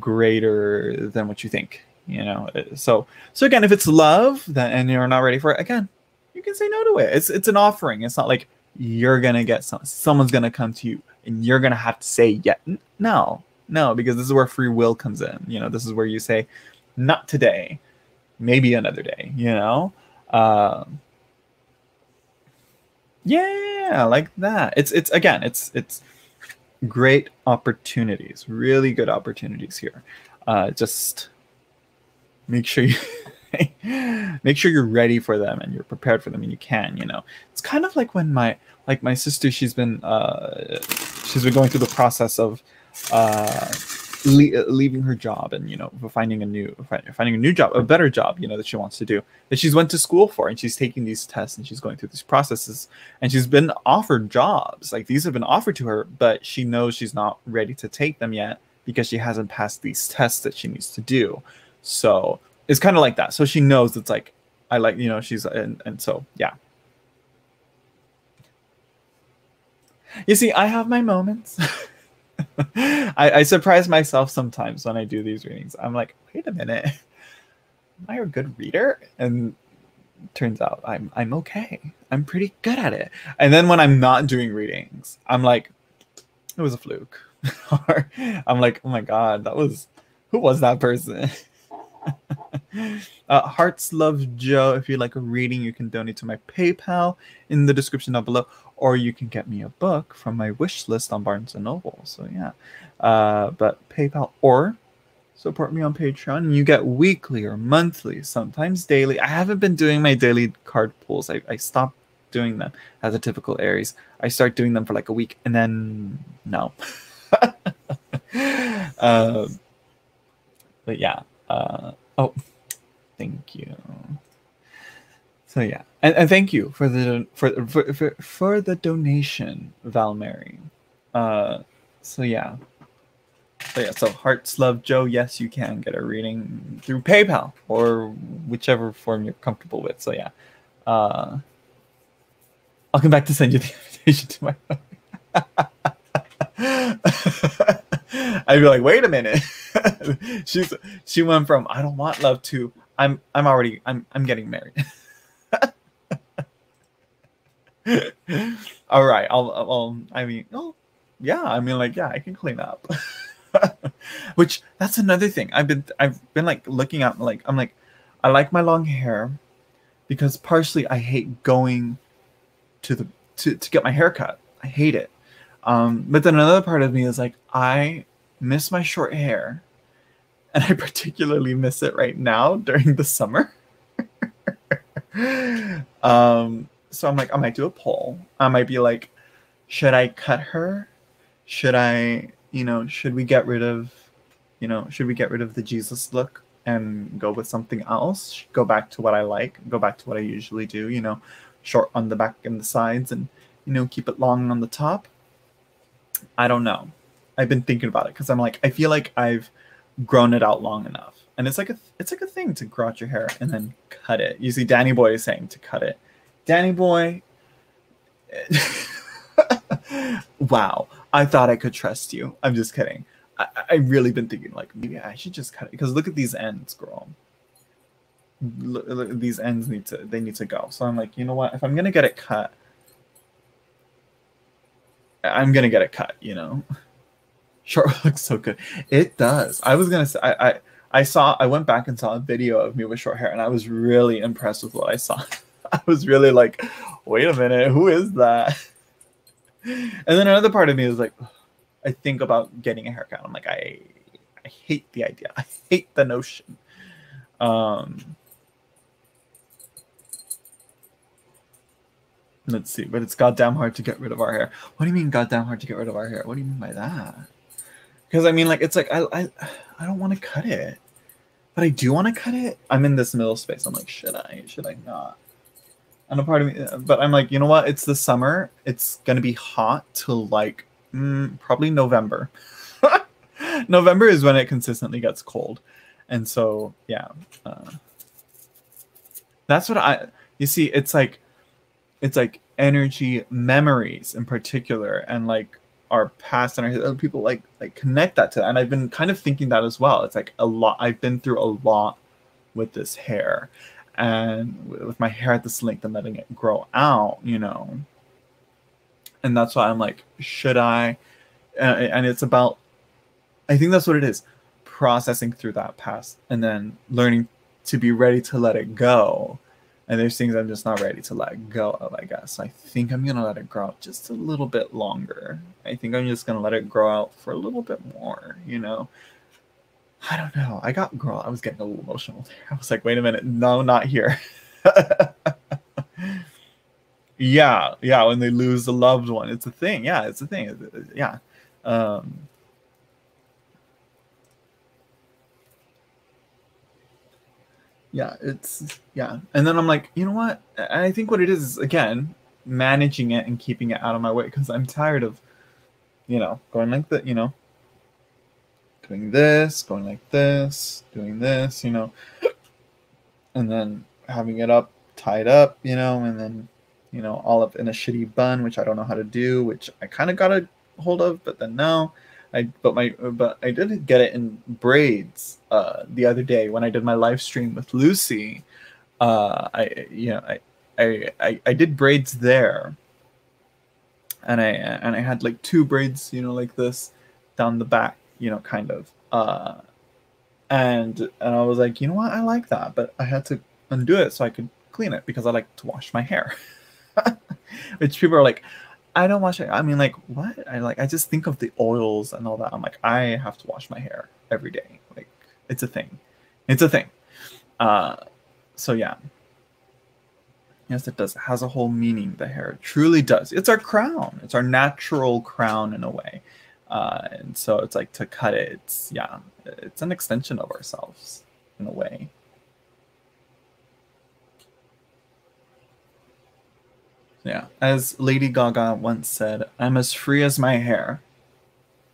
greater than what you think. So again, if it's love and you're not ready for it, again, you can say no to it. It's an offering. It's not like you're gonna get someone's gonna come to you and you're gonna have to say yeah. No, because this is where free will comes in. This is where you say, not today, maybe another day. Yeah, like that. It's great opportunities, really good opportunities here. Just make sure you're ready for them and you're prepared for them, and you can. It's kind of like when my sister, she's been going through the process of leaving her job and finding a new job, a better job, that she wants to do, that she's went to school for, and she's taking these tests and she's going through these processes, and she's been offered jobs. Like, these have been offered to her, but she knows she's not ready to take them yet because she hasn't passed these tests that she needs to do. So it's kind of like that. So she knows it's like, she's and so yeah. You see, I have my moments. I surprise myself sometimes when I do these readings. I'm like, wait a minute, am I a good reader? And turns out I'm okay. I'm pretty good at it. And then when I'm not doing readings, I'm like, it was a fluke. Or I'm like, oh my god, who was that person? Hearts Love Joe, if you like a reading, you can donate to my PayPal in the description down below, or you can get me a book from my wish list on Barnes & Noble. So yeah, but PayPal, or support me on Patreon, and you get weekly or monthly, sometimes daily. I haven't been doing my daily card pulls. I stopped doing them as a typical Aries. I start doing them for like a week, and then no. But yeah. Oh, thank you. So yeah, and thank you for the donation, Val Mary. So yeah. So Hearts Love Joe, yes, you can get a reading through PayPal or whichever form you're comfortable with. So yeah, I'll come back to send you the invitation to my I'd be like, wait a minute. She went from I don't want love to I'm getting married. All right, I mean, oh, yeah, I mean, like, yeah, I can clean up. Which that's another thing. I've been like looking at like I'm like, I like my long hair because partially I hate going to the to get my hair cut. I hate it. But then another part of me is like, I miss my short hair, and I particularly miss it right now during the summer. So I'm like, I might do a poll. I might be like, should I cut her? Should I, should we get rid of, should we get rid of the Jesus look and go with something else? Go back to what I like, go back to what I usually do, short on the back and the sides and, keep it long on the top. I don't know. I've been thinking about it because I'm like, I feel like I've grown it out long enough. And it's like a thing to grow out your hair and then cut it. You see Danny Boy is saying to cut it. Danny Boy, wow, I thought I could trust you. I'm just kidding. I've really been thinking like maybe I should just cut it because look at these ends, girl. Look, these ends need to go. So I'm like, you know what? If I'm gonna get it cut, I'm gonna get it cut. Short looks so good. It does. I was gonna say I went back and saw a video of me with short hair, and I was really impressed with what I saw. I was really like, wait a minute, who is that? And then another part of me is like, I think about getting a haircut. I'm like, I hate the idea. I hate the notion. Let's see, but it's goddamn hard to get rid of our hair. What do you mean goddamn hard to get rid of our hair? What do you mean by that? Because I mean, like, it's like I don't want to cut it, but I do want to cut it. I'm in this middle space. I'm like, should I not? And a part of me, but I'm like, you know what? It's the summer. It's gonna be hot till like probably November. November is when it consistently gets cold, and so yeah, that's what you see. It's like energy memories in particular, and like our past and our people like connect that to that. And I've been kind of thinking that as well. It's like a lot. I've been through a lot with this hair. And with my hair at this length and letting it grow out, and that's why I'm like, should I? And it's about, I think that's what it is, processing through that past and then learning to be ready to let it go. And there's things I'm just not ready to let go of, I guess. I think I'm gonna let it grow out just a little bit longer. I think I'm just gonna let it grow out for a little bit more, I don't know. I was getting a little emotional there. I was like, wait a minute. No, not here. Yeah. When they lose a loved one, it's a thing. Yeah, it's a thing. Yeah. Yeah, And then I'm like, you know what? I think what it is again, managing it and keeping it out of my way because I'm tired of, going like that, doing this, going like this, doing this, and then having it tied up, and then, all up in a shitty bun, which I don't know how to do, which I kind of got a hold of, but then no, but I did get it in braids the other day when I did my live stream with Lucy. I did braids there, and I had like two braids, like this down the back, kind of. And I was like, you know what, I like that, but I had to undo it so I could clean it because I like to wash my hair. Which people are like, I don't wash it. I mean, like, what? I just think of the oils and all that. I'm like, I have to wash my hair every day. Like, it's a thing. It's a thing. So yeah. Yes, it does. It has a whole meaning, the hair. It truly does. It's our crown. It's our natural crown in a way. And so it's like to cut it, it's an extension of ourselves in a way. Yeah. As Lady Gaga once said, I'm as free as my hair.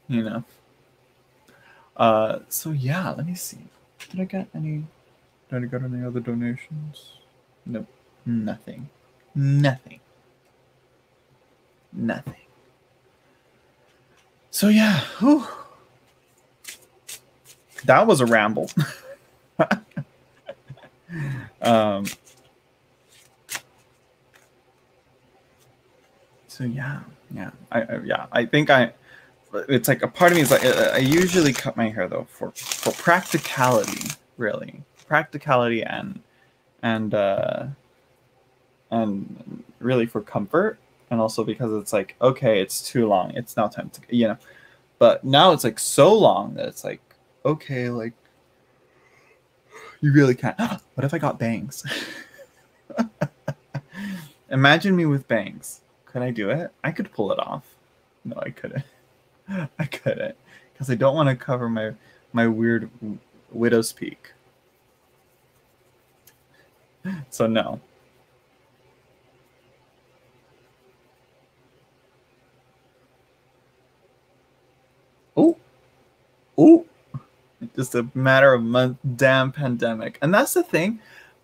So yeah, let me see. Did I get any other donations? Nope. Nothing. So yeah, whew. That was a ramble. So yeah, I think it's like a part of me is like I usually cut my hair though for practicality, really practicality and uh, and really for comfort, and also because it's like, okay, it's too long, it's now time to, you know. But now it's like so long that it's like, okay, like you really can't. What if I got bangs? Imagine me with bangs. Could I do it? I could pull it off. No, I couldn't. I couldn't, because I don't want to cover my weird widow's peak. So no. Oh, oh, just a matter of month. Damn pandemic, and that's the thing.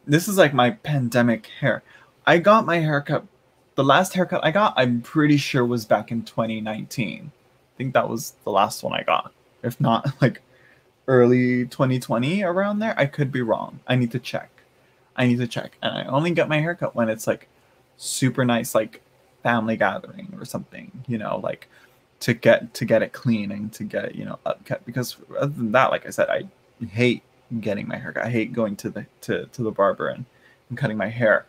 This is like my pandemic hair. I got my haircut. The last haircut I got, I'm pretty sure, was back in 2019. I think that was the last one I got. If not, like early 2020, around there. I could be wrong. I need to check. And I only get my haircut when it's like super nice, like family gathering or something, you know, like to get it clean and to get it, you know, upcut. Because other than that, like I said, I hate getting my haircut. I hate going to the barber and cutting my hair.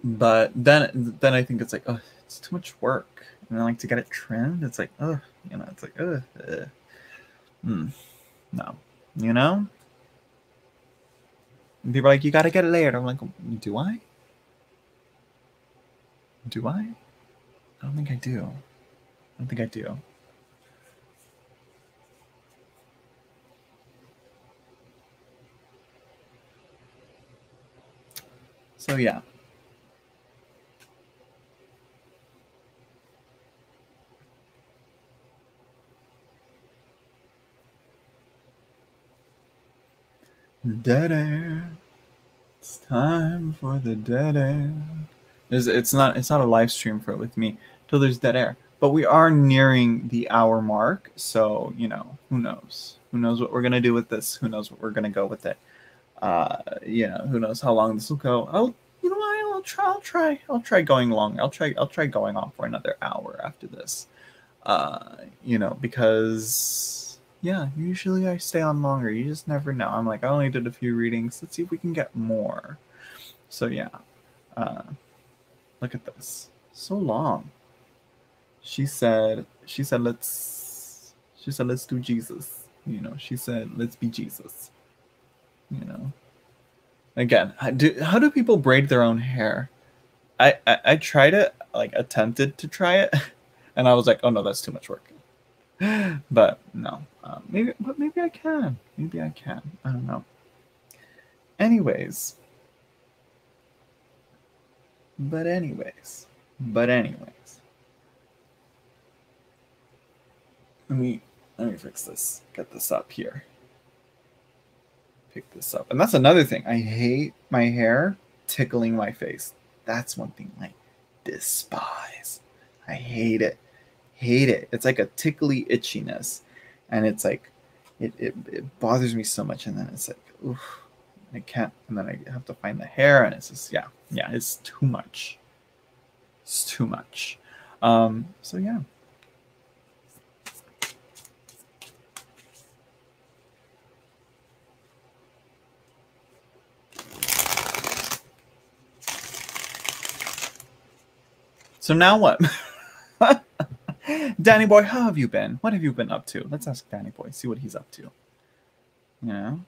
But then I think it's like, oh, it's too much work. And then like to get it trimmed, it's like, oh, you know, it's like, no, you know. And people are like, you gotta get it layered. I'm like, do I? Do I? I don't think I do. I don't think I do. So yeah. Dead air. It's time for the dead air. It's not a live stream for it with me till there's dead air. But we are nearing the hour mark, so you know, who knows? Who knows what we're gonna do with this? Who knows what we're gonna go with it? You know, who knows how long this will go? You know what? I'll try going long. I'll try going on for another hour after this. You know, because yeah, usually I stay on longer. You just never know. I'm like, I only did a few readings. Let's see if we can get more. So yeah, look at this. So long. She said let's do Jesus. You know, she said let's be Jesus. You know. Again, how do people braid their own hair? I tried it, like attempted to try it, and I was like, oh no, that's too much work. But no, maybe I can. Maybe I can. I don't know. Anyways. But anyways. Let me fix this. Get this up here. Pick this up. And that's another thing. I hate my hair tickling my face. That's one thing I despise. I hate it. It's like a tickly itchiness. And it's like it bothers me so much, and then it's like, oof, I can't, and then I have to find the hair, and it's just yeah, it's too much. It's too much. So yeah. So now what? Danny boy, how have you been? What have you been up to? Let's ask Danny boy, see what he's up to. You know?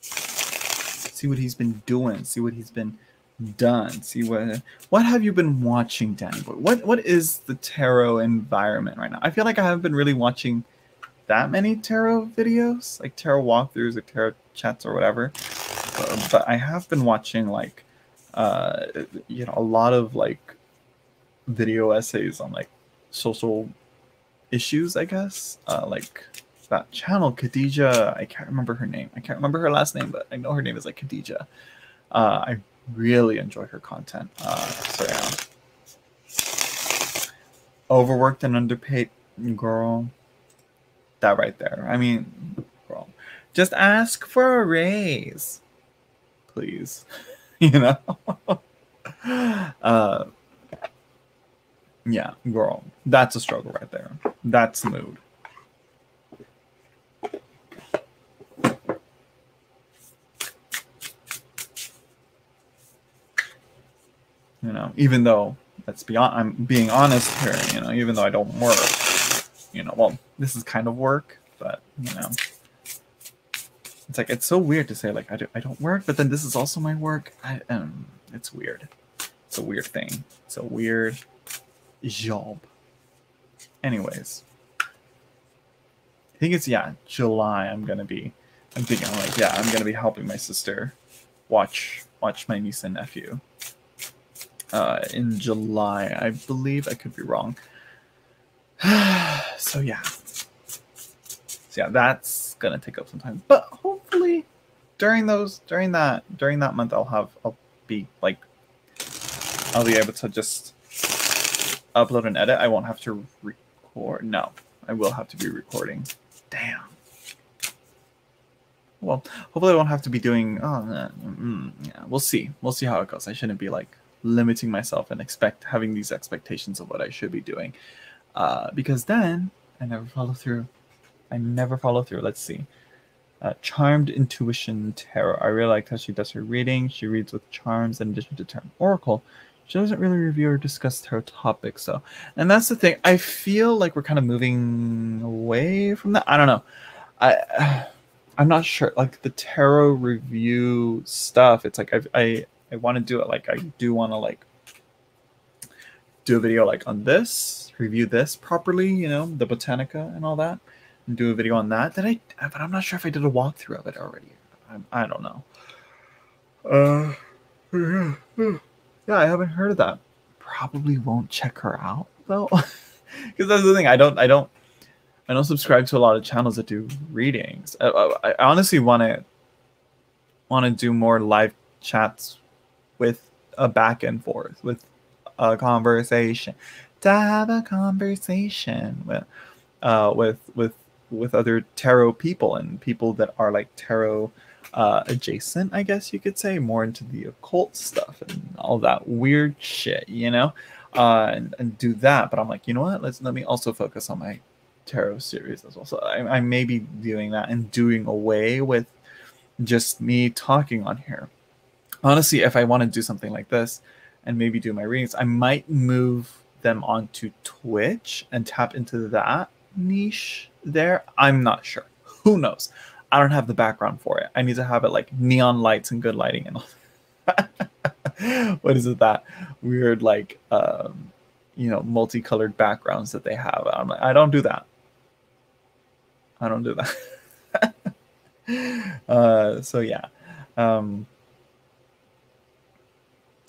See what he's been doing. See what he's been done. See what have you been watching, Danny boy? What is the tarot environment right now? I feel like I haven't been really watching that many tarot videos, like tarot walkthroughs or tarot chats or whatever. But I have been watching like you know, a lot of like video essays on like social issues, I guess. Like that channel, Khadija, I can't remember her name. I can't remember her last name, but I know her name is like Khadija. I really enjoy her content. So yeah. Overworked and underpaid, girl. That right there. I mean, girl, just ask for a raise, please. You know. Yeah, girl. That's a struggle right there. That's mood. You know, even though I'm being honest here, you know, even though I don't work, you know, well, this is kind of work, but you know, it's like, it's so weird to say like I don't work, but then this is also my work. It's weird. It's a weird thing. It's a weird job. Anyways, I think it's, yeah, July. I'm thinking like, yeah, I'm gonna be helping my sister watch my niece and nephew. In July, I believe. I could be wrong. So yeah, that's gonna take up some time. But hopefully, during that month, I'll be able to just upload and edit. I won't have to record. No, I will have to be recording. Damn. Well, hopefully I won't have to be doing. Yeah, we'll see. We'll see how it goes. I shouldn't be like limiting myself and having these expectations of what I should be doing, because then I never follow through. Let's see. Charmed Intuition Tarot. I really liked how she does her reading. She reads with charms in addition to tarot oracle. She doesn't really review or discuss tarot topics, though. And that's the thing. I feel like we're kind of moving away from that. I don't know. I'm not sure. Like the tarot review stuff, it's like I want to do it. Like I do want to like do a video like on this, review this properly, you know, the Botanica and all that, and do a video on that. But I'm not sure if I did a walkthrough of it already. I don't know. Yeah, I haven't heard of that. Probably won't check her out though, because that's the thing. I don't subscribe to a lot of channels that do readings. I honestly want to do more live chats with a back and forth, with a conversation, to have a conversation with other tarot people and people that are like tarot adjacent, I guess you could say, more into the occult stuff and all that weird shit, you know, and do that. But I'm like, you know what? Let me also focus on my tarot series as well. So I may be doing that and doing away with just me talking on here. Honestly, if I want to do something like this and maybe do my readings, I might move them onto Twitch and tap into that niche there. I'm not sure. Who knows? I don't have the background for it. I need to have it like neon lights and good lighting and all that. What is it, that weird like you know, multicolored backgrounds that they have? I'm like, I don't do that. So yeah.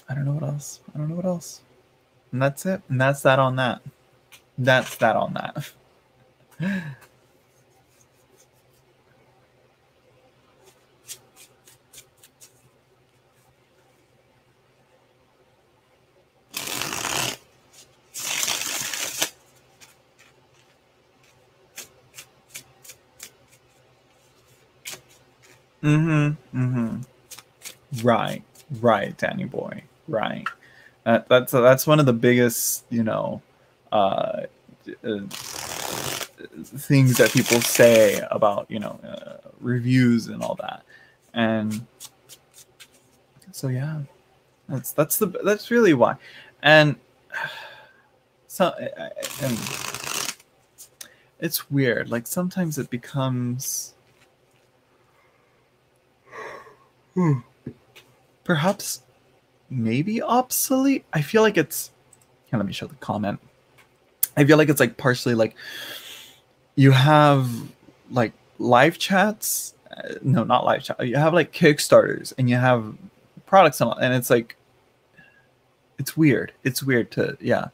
I don't know what else. And that's it. And that's that on that. That's that on that. Right, Danny boy. Right. That's one of the biggest, you know, things that people say about, you know, reviews and all that. And so yeah, that's really why. And so and it's weird. Like sometimes it becomes perhaps maybe obsolete. I feel like it's, here, let me show the comment. I feel like it's like partially like you have like live chats, no, not live chat, you have like Kickstarters and you have products and all, and it's like it's weird to, yeah,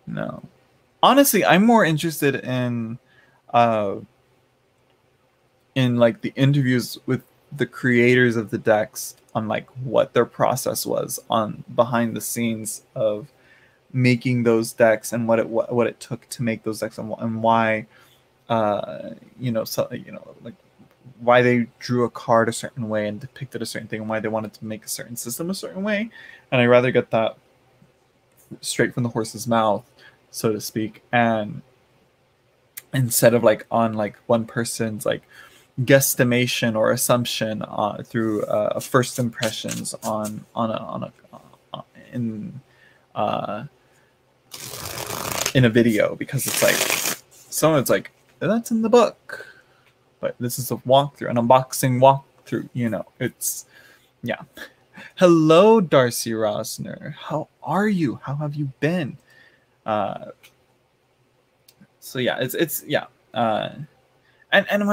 no, honestly I'm more interested in like the interviews with the creators of the decks on like what their process was on behind the scenes of making those decks and what it took to make those decks, and why like why they drew a card a certain way and depicted a certain thing, and why they wanted to make a certain system a certain way. And I'd rather get that straight from the horse's mouth, so to speak, and instead of like on like one person's like guesstimation or assumption through first impressions in a video, because it's like someone's like, that's in the book, but this is a walkthrough, an unboxing walkthrough, you know. It's, yeah. Hello, Darcy Rosner. How are you? How have you been? So yeah, it's yeah. And I'm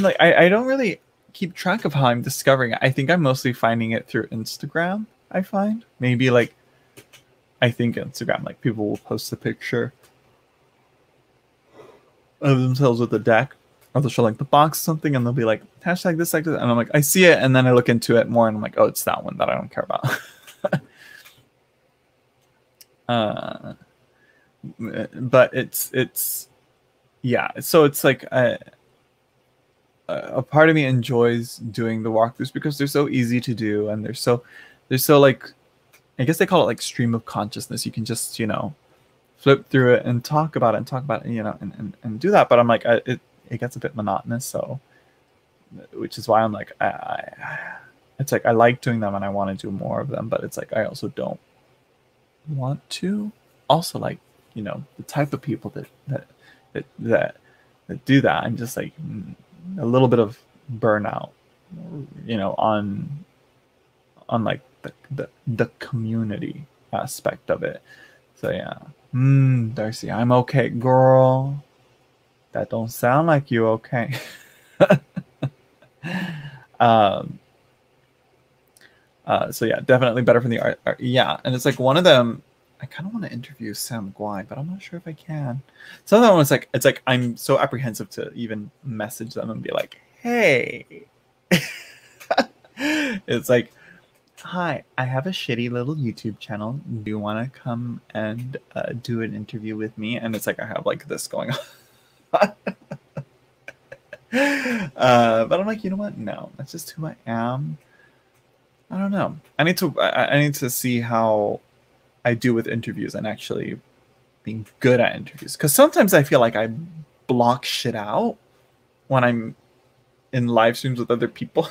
like, I don't really keep track of how I'm discovering it. I think I'm mostly finding it through Instagram. I find maybe like, I think Instagram, like people will post a picture of themselves with the deck, or they'll show like the box or something, and they'll be like hashtag this, like this, and I'm like, I see it, and then I look into it more, and I'm like, oh, it's that one that I don't care about. But it's yeah, so it's like a part of me enjoys doing the walkthroughs because they're so easy to do, and they're so like, I guess they call it like stream of consciousness. You can just, you know, flip through it and talk about it, you know, and do that. But I'm like, it gets a bit monotonous, so, which is why I'm like, it's like I like doing them and I want to do more of them, but it's like I also don't want to. Also, like, you know, the type of people that do that, I'm just like a little bit of burnout, you know, on like the community aspect of it. So yeah. Darcy, I'm okay, girl. That don't sound like you okay. So yeah, definitely better from the art. Yeah, and it's like one of them, I kind of want to interview Sam Guai, but I'm not sure if I can. Some of them was like, it's like I'm so apprehensive to even message them and be like, hey. It's like, hi, I have a shitty little YouTube channel. Do you want to come and do an interview with me? And it's like I have like this going on. But I'm like, you know what? No, that's just who I am. I don't know. I need to see how I do with interviews and actually being good at interviews. Because sometimes I feel like I block shit out when I'm in live streams with other people.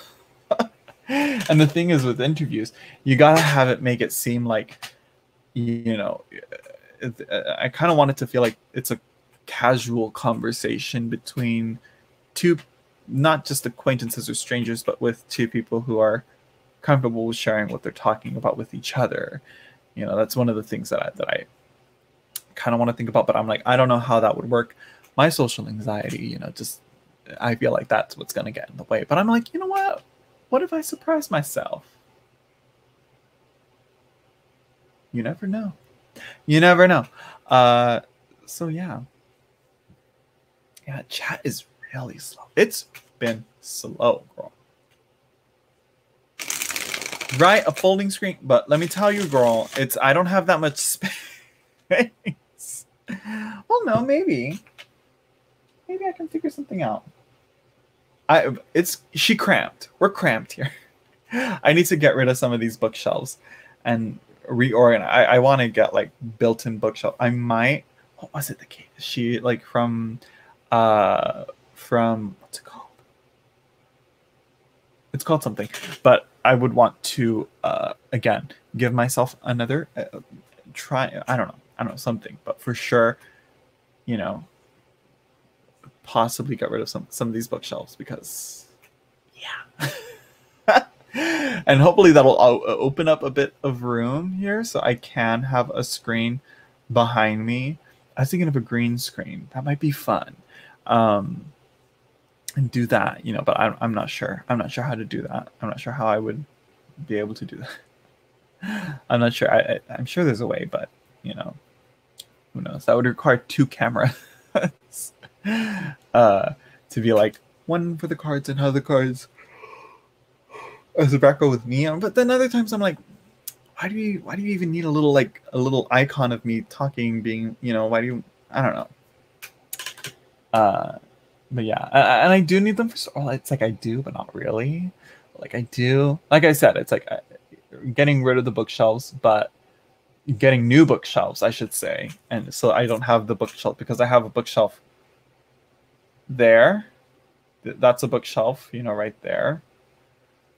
And the thing is with interviews, you gotta have it make it seem like, you know, I kind of want it to feel like it's a casual conversation between two, not just acquaintances or strangers, but with two people who are comfortable with sharing what they're talking about with each other. You know, that's one of the things that I kind of want to think about, but I'm like, I don't know how that would work. My social anxiety, you know, just, I feel like that's what's going to get in the way. But I'm like, you know what? What if I surprise myself? You never know. You never know. So yeah. Yeah, chat is really slow. It's been slow, girl. Right, a folding screen, but let me tell you, girl, I don't have that much space. Well, no, maybe I can figure something out. She cramped. We're cramped here. I need to get rid of some of these bookshelves and reorganize. I want to get like built-in bookshelf. I might. What was it? The case? She like from what's it called? It's called something, but I would want to again give myself another try. I don't know something, but for sure, you know, possibly get rid of some of these bookshelves because, yeah. And hopefully that'll open up a bit of room here so I can have a screen behind me. I was thinking of a green screen. That might be fun. And do that, you know, but I'm not sure. I'm not sure how to do that. I'm not sure how I would be able to do that. I'm not sure. I'm sure there's a way, but, you know, who knows? That would require 2 cameras to be like one for the cards and other cards as a background with me on. But then other times I'm like, why do you even need a little like a little icon of me talking, being, you know, why do you, I don't know. But yeah, and I do need them for, well, it's like I do, but not really. Like I do, like I said, it's like getting rid of the bookshelves, but getting new bookshelves, I should say. And so I don't have the bookshelf, because I have a bookshelf there. That's a bookshelf, you know, right there.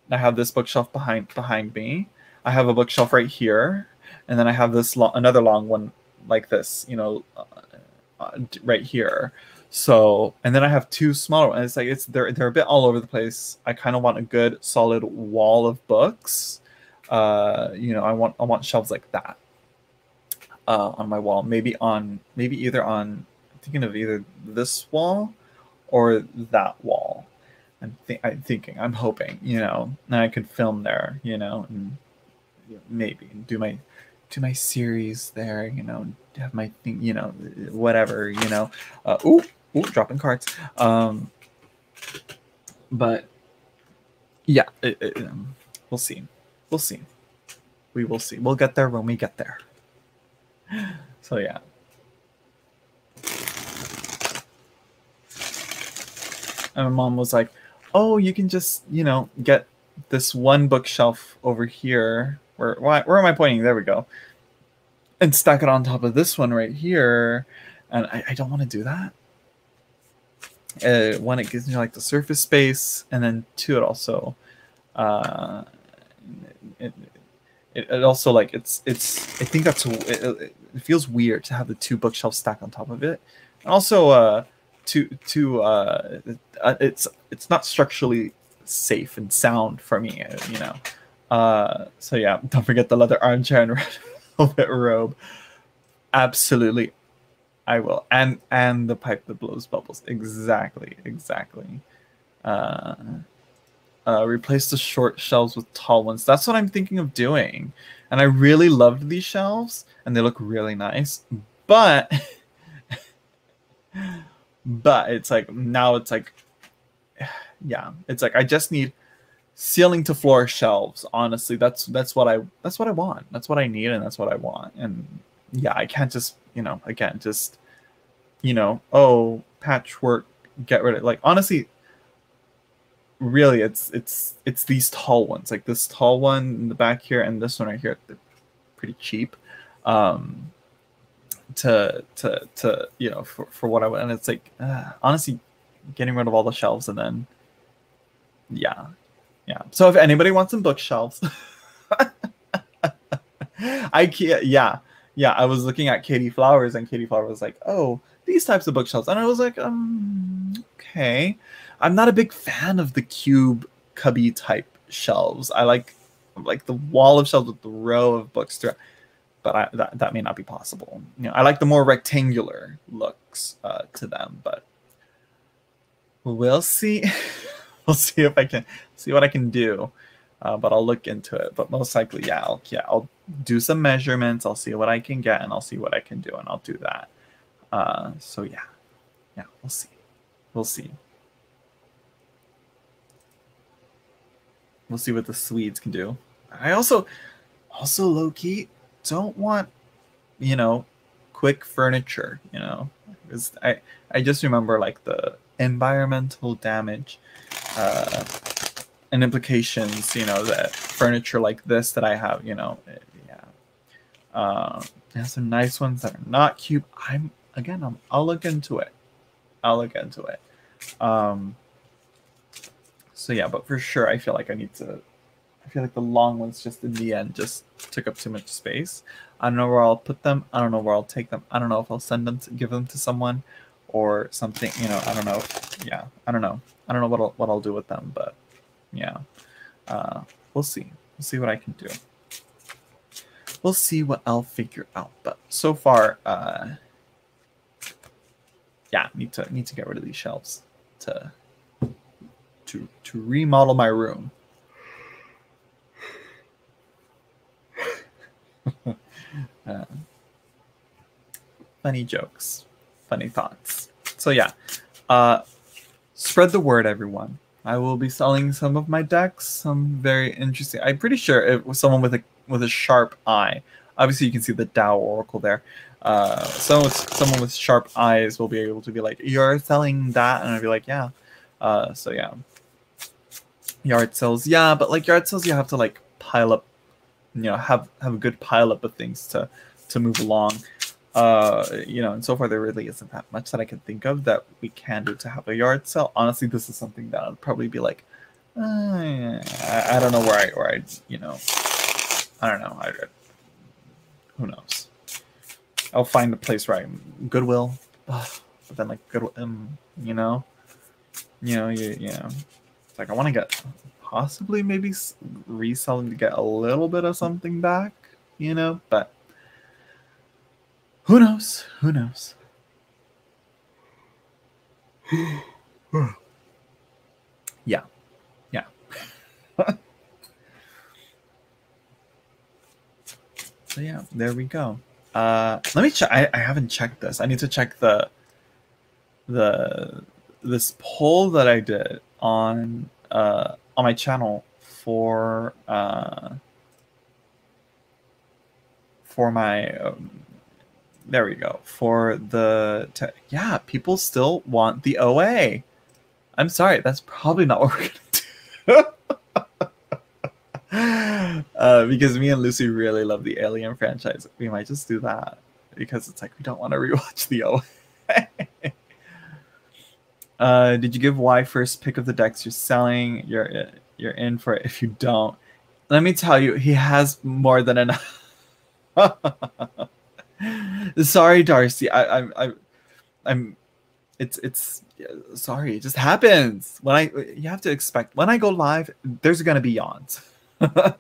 I have this bookshelf behind me. I have a bookshelf right here, and then I have this another long one like this, you know, right here. So, and then I have two smaller ones. It's like they're a bit all over the place. I kind of want a good solid wall of books. You know, I want shelves like that on my wall. Maybe either on, I'm thinking of either this wall or that wall. I'm thinking, I'm hoping, you know, and I could film there, you know, and maybe do my series there, you know, have my thing, you know, whatever, you know. Ooh, dropping cards. But yeah, we'll see. We will see. We'll get there when we get there. So yeah. And my mom was like, oh, you can just, you know, get this one bookshelf over here. Where am I pointing? There we go. And stack it on top of this one right here. And I don't want to do that. One, it gives me like the surface space, and then two, it also it also like it's I think that's it feels weird to have the two bookshelves stacked on top of it. And also it's not structurally safe and sound for me, you know. So yeah, don't forget the leather armchair and red velvet robe. Absolutely, I will. And the pipe that blows bubbles. Exactly. Replace the short shelves with tall ones. That's what I'm thinking of doing. And I really loved these shelves, and they look really nice. But it's like, now it's like, yeah, it's like I just need ceiling to floor shelves. Honestly, that's what I want. That's what I need, and that's what I want. And yeah, I can't just, you know, again, just, you know, oh, patchwork, get rid of it. Like, honestly, really, it's these tall ones, like this tall one in the back here and this one right here. They're pretty cheap, to you know, for what I want. And it's like, honestly, getting rid of all the shelves, and then yeah. So if anybody wants some bookshelves, I can't. Yeah. I was looking at Katie Flowers, and Katie Flowers was like, "Oh, these types of bookshelves," and I was like, okay. I'm not a big fan of the cube cubby type shelves. I like the wall of shelves with the row of books throughout. But that may not be possible. You know, I like the more rectangular looks to them. But we'll see. We'll see if I can see what I can do. But I'll look into it. But most likely, yeah, I'll do some measurements. I'll see what I can get, and I'll see what I can do, and I'll do that. So yeah, we'll see. We'll see what the Swedes can do. I also low-key don't want, you know, quick furniture, you know, because I just remember like the environmental damage and implications, you know, that furniture like this that I have, you know, there's some nice ones that are not cube. I'll look into it. So yeah, but for sure, I feel like the long ones just in the end just took up too much space. I don't know where I'll put them. I don't know where I'll take them. I don't know if I'll give them to someone or something, you know. I don't know. I don't know what I'll do with them, but yeah, we'll see. We'll see what I can do. We'll see what I'll figure out. But so far, yeah, need to get rid of these shelves to remodel my room. Funny jokes, funny thoughts. So yeah, spread the word, everyone. I will be selling some of my decks. Some very interesting. I'm pretty sure it was someone with a with a sharp eye. Obviously, you can see the Tao Oracle there. So someone with sharp eyes will be able to be like, "You're selling that," and I'll be like, "Yeah." So yeah, yard sales, yeah, but like yard sales, you have to like pile up, have a good pile up of things to move along. And so far there really isn't that much that I can think of that we can do to have a yard sale. Honestly, this is something that I'd probably be like, I don't know where I I don't know. Who knows? I'll find a place where I'm Goodwill, but then like Goodwill, it's like I want to get possibly maybe reselling to get a little bit of something back, but who knows? Who knows? Yeah. So yeah, there we go. Let me check. I haven't checked this. I need to check this poll that I did on my channel for my there we go, for the yeah, people still want the OA. I'm sorry, that's probably not what we're gonna do. Because me and Lucy really love the Alien franchise. We might just do that because it's like we don't want to rewatch the OA. Did you give Y first pick of the decks you're selling? You're in for it if you don't. Let me tell you, he has more than enough. Sorry, Darcy. I'm. It's sorry. It just happens when you have to expect when I go live. There's gonna be yawns. Did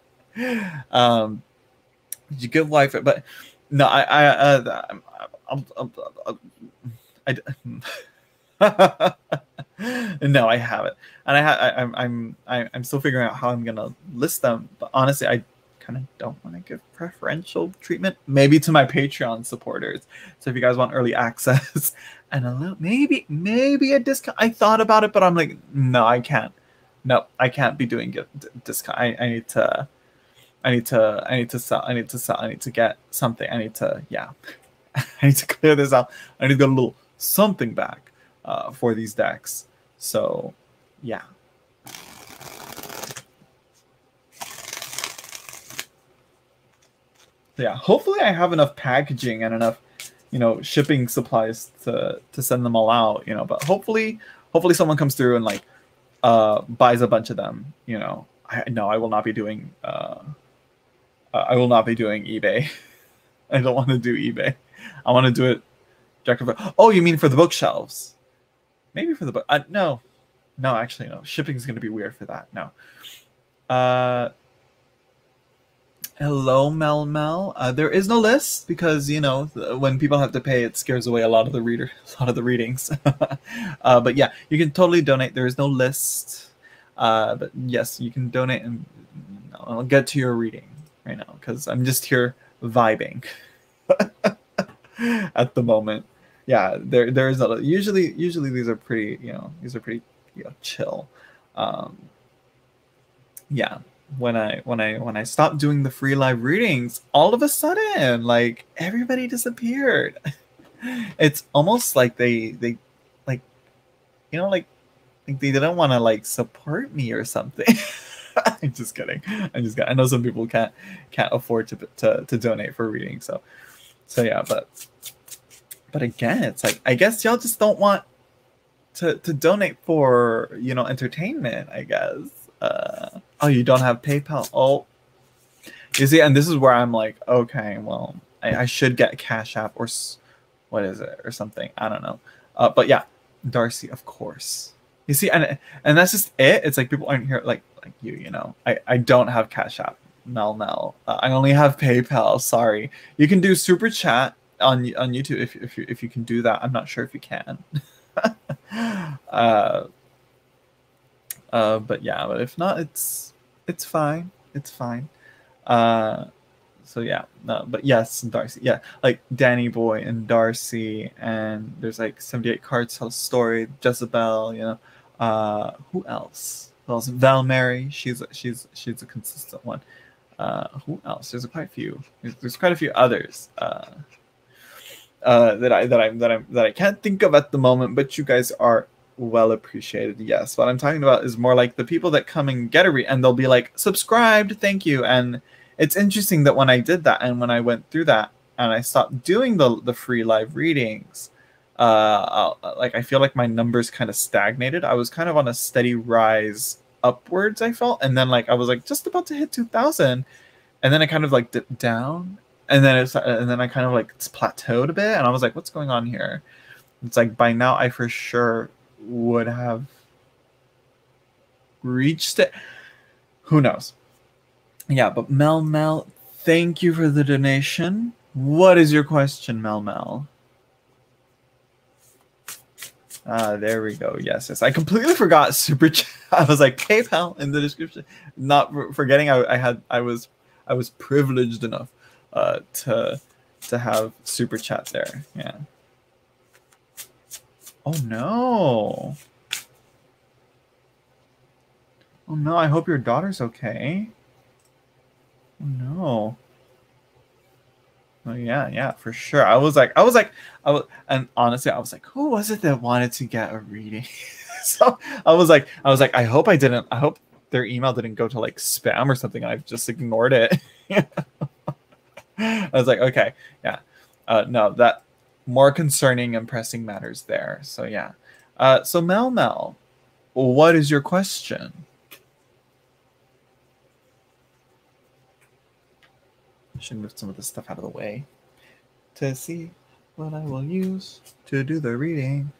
you give life? But no, no, I haven't, and I'm still figuring out how I'm gonna list them. But honestly, I kind of don't want to give preferential treatment, maybe to my Patreon supporters. So if you guys want early access and a little, maybe a discount. I thought about it, but I'm like, no, I can't. No, I can't be doing discount. I need to sell. I need to get something. I need to clear this out. I need to get a little something back for these decks. So yeah. Yeah, hopefully I have enough packaging and enough, shipping supplies to send them all out, but hopefully someone comes through and like buys a bunch of them, I will not be doing eBay. I don't want to do eBay. I want to do it directly. Oh, you mean for the bookshelves? Maybe for the book. No, actually no. Shipping is going to be weird for that. No. Hello, Mel. There is no list because when people have to pay, it scares away a lot of the readings. But yeah, you can totally donate. There is no list, but yes, you can donate, and I'll get to your reading right now because I'm just here vibing at the moment. Yeah, there is usually these are pretty chill. Yeah. When I stopped doing the free live readings, all of a sudden, like everybody disappeared. It's almost like they like they didn't want to like support me or something. I'm just kidding. I know some people can't afford to donate for reading, so yeah, but again, it's like I guess y'all just don't want to donate for entertainment, I guess. Oh, you don't have PayPal? Oh, you see, and this is where I'm like, okay, well, I should get Cash App or what is it or something. I don't know. But yeah, Darcy, of course. You see, and that's just it. It's like people aren't here like you. I don't have Cash App. Mel. I only have PayPal. Sorry. You can do Super Chat on YouTube if you can do that. I'm not sure if you can. But if not, it's fine. It's fine. So yeah, no, but yes, Darcy. Yeah, like Danny Boy and Darcy, and there's like 78 cards tell a story. Jezebel, who else? Val Mary. She's a consistent one. Who else? There's quite a few. There's quite a few others that I can't think of at the moment. But you guys are well appreciated. Yes, what I'm talking about is more like the people that come and get a read, and they'll be like, subscribed, thank you. And it's interesting that when I did that, and when I went through that, and I stopped doing the free live readings, like I feel like my numbers kind of stagnated. I was kind of on a steady rise upwards, I felt, and then like I was like just about to hit 2,000, and then I kind of like dipped down, and then I kind of like plateaued a bit, and I was like, what's going on here? It's like by now I for sure would have reached it. Who knows? Yeah, but Mel, thank you for the donation. What is your question, Mel? There we go. Yes. I completely forgot super chat. I was like PayPal in the description. Not forgetting I was privileged enough to have super chat there. Yeah. Oh no. Oh no, I hope your daughter's okay. Oh no. Oh yeah, for sure. And honestly, I was like, who was it that wanted to get a reading? So I was like, I hope their email didn't go to like spam or something. I've just ignored it. I was like, okay, yeah. No, that more concerning and pressing matters there. So yeah. So Mel, what is your question? I should move some of this stuff out of the way to see what I will use to do the reading.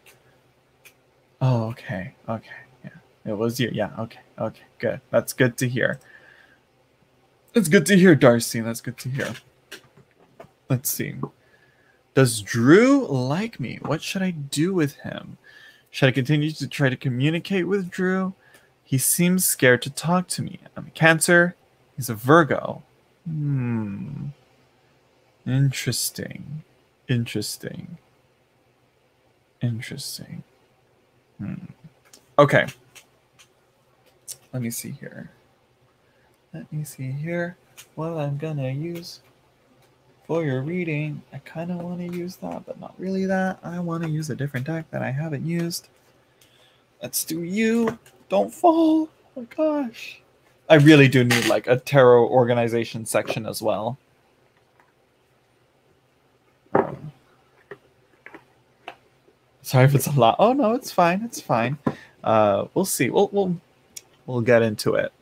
Oh, okay. Yeah, it was you. Yeah, okay, good. That's good to hear. That's good to hear, Darcy. That's good to hear. Let's see. Does Drew like me? What should I do with him? Should I continue to try to communicate with Drew? He seems scared to talk to me. I'm a Cancer. He's a Virgo. Interesting. Okay. Let me see here. What I'm gonna use for your reading. I kind of want to use that, but not really that. I want to use a different deck that I haven't used. Let's do you. Don't fall. Oh my gosh. I really do need like a tarot organization section as well. Sorry if it's a lot. Oh no, it's fine. It's fine. We'll see. We'll get into it.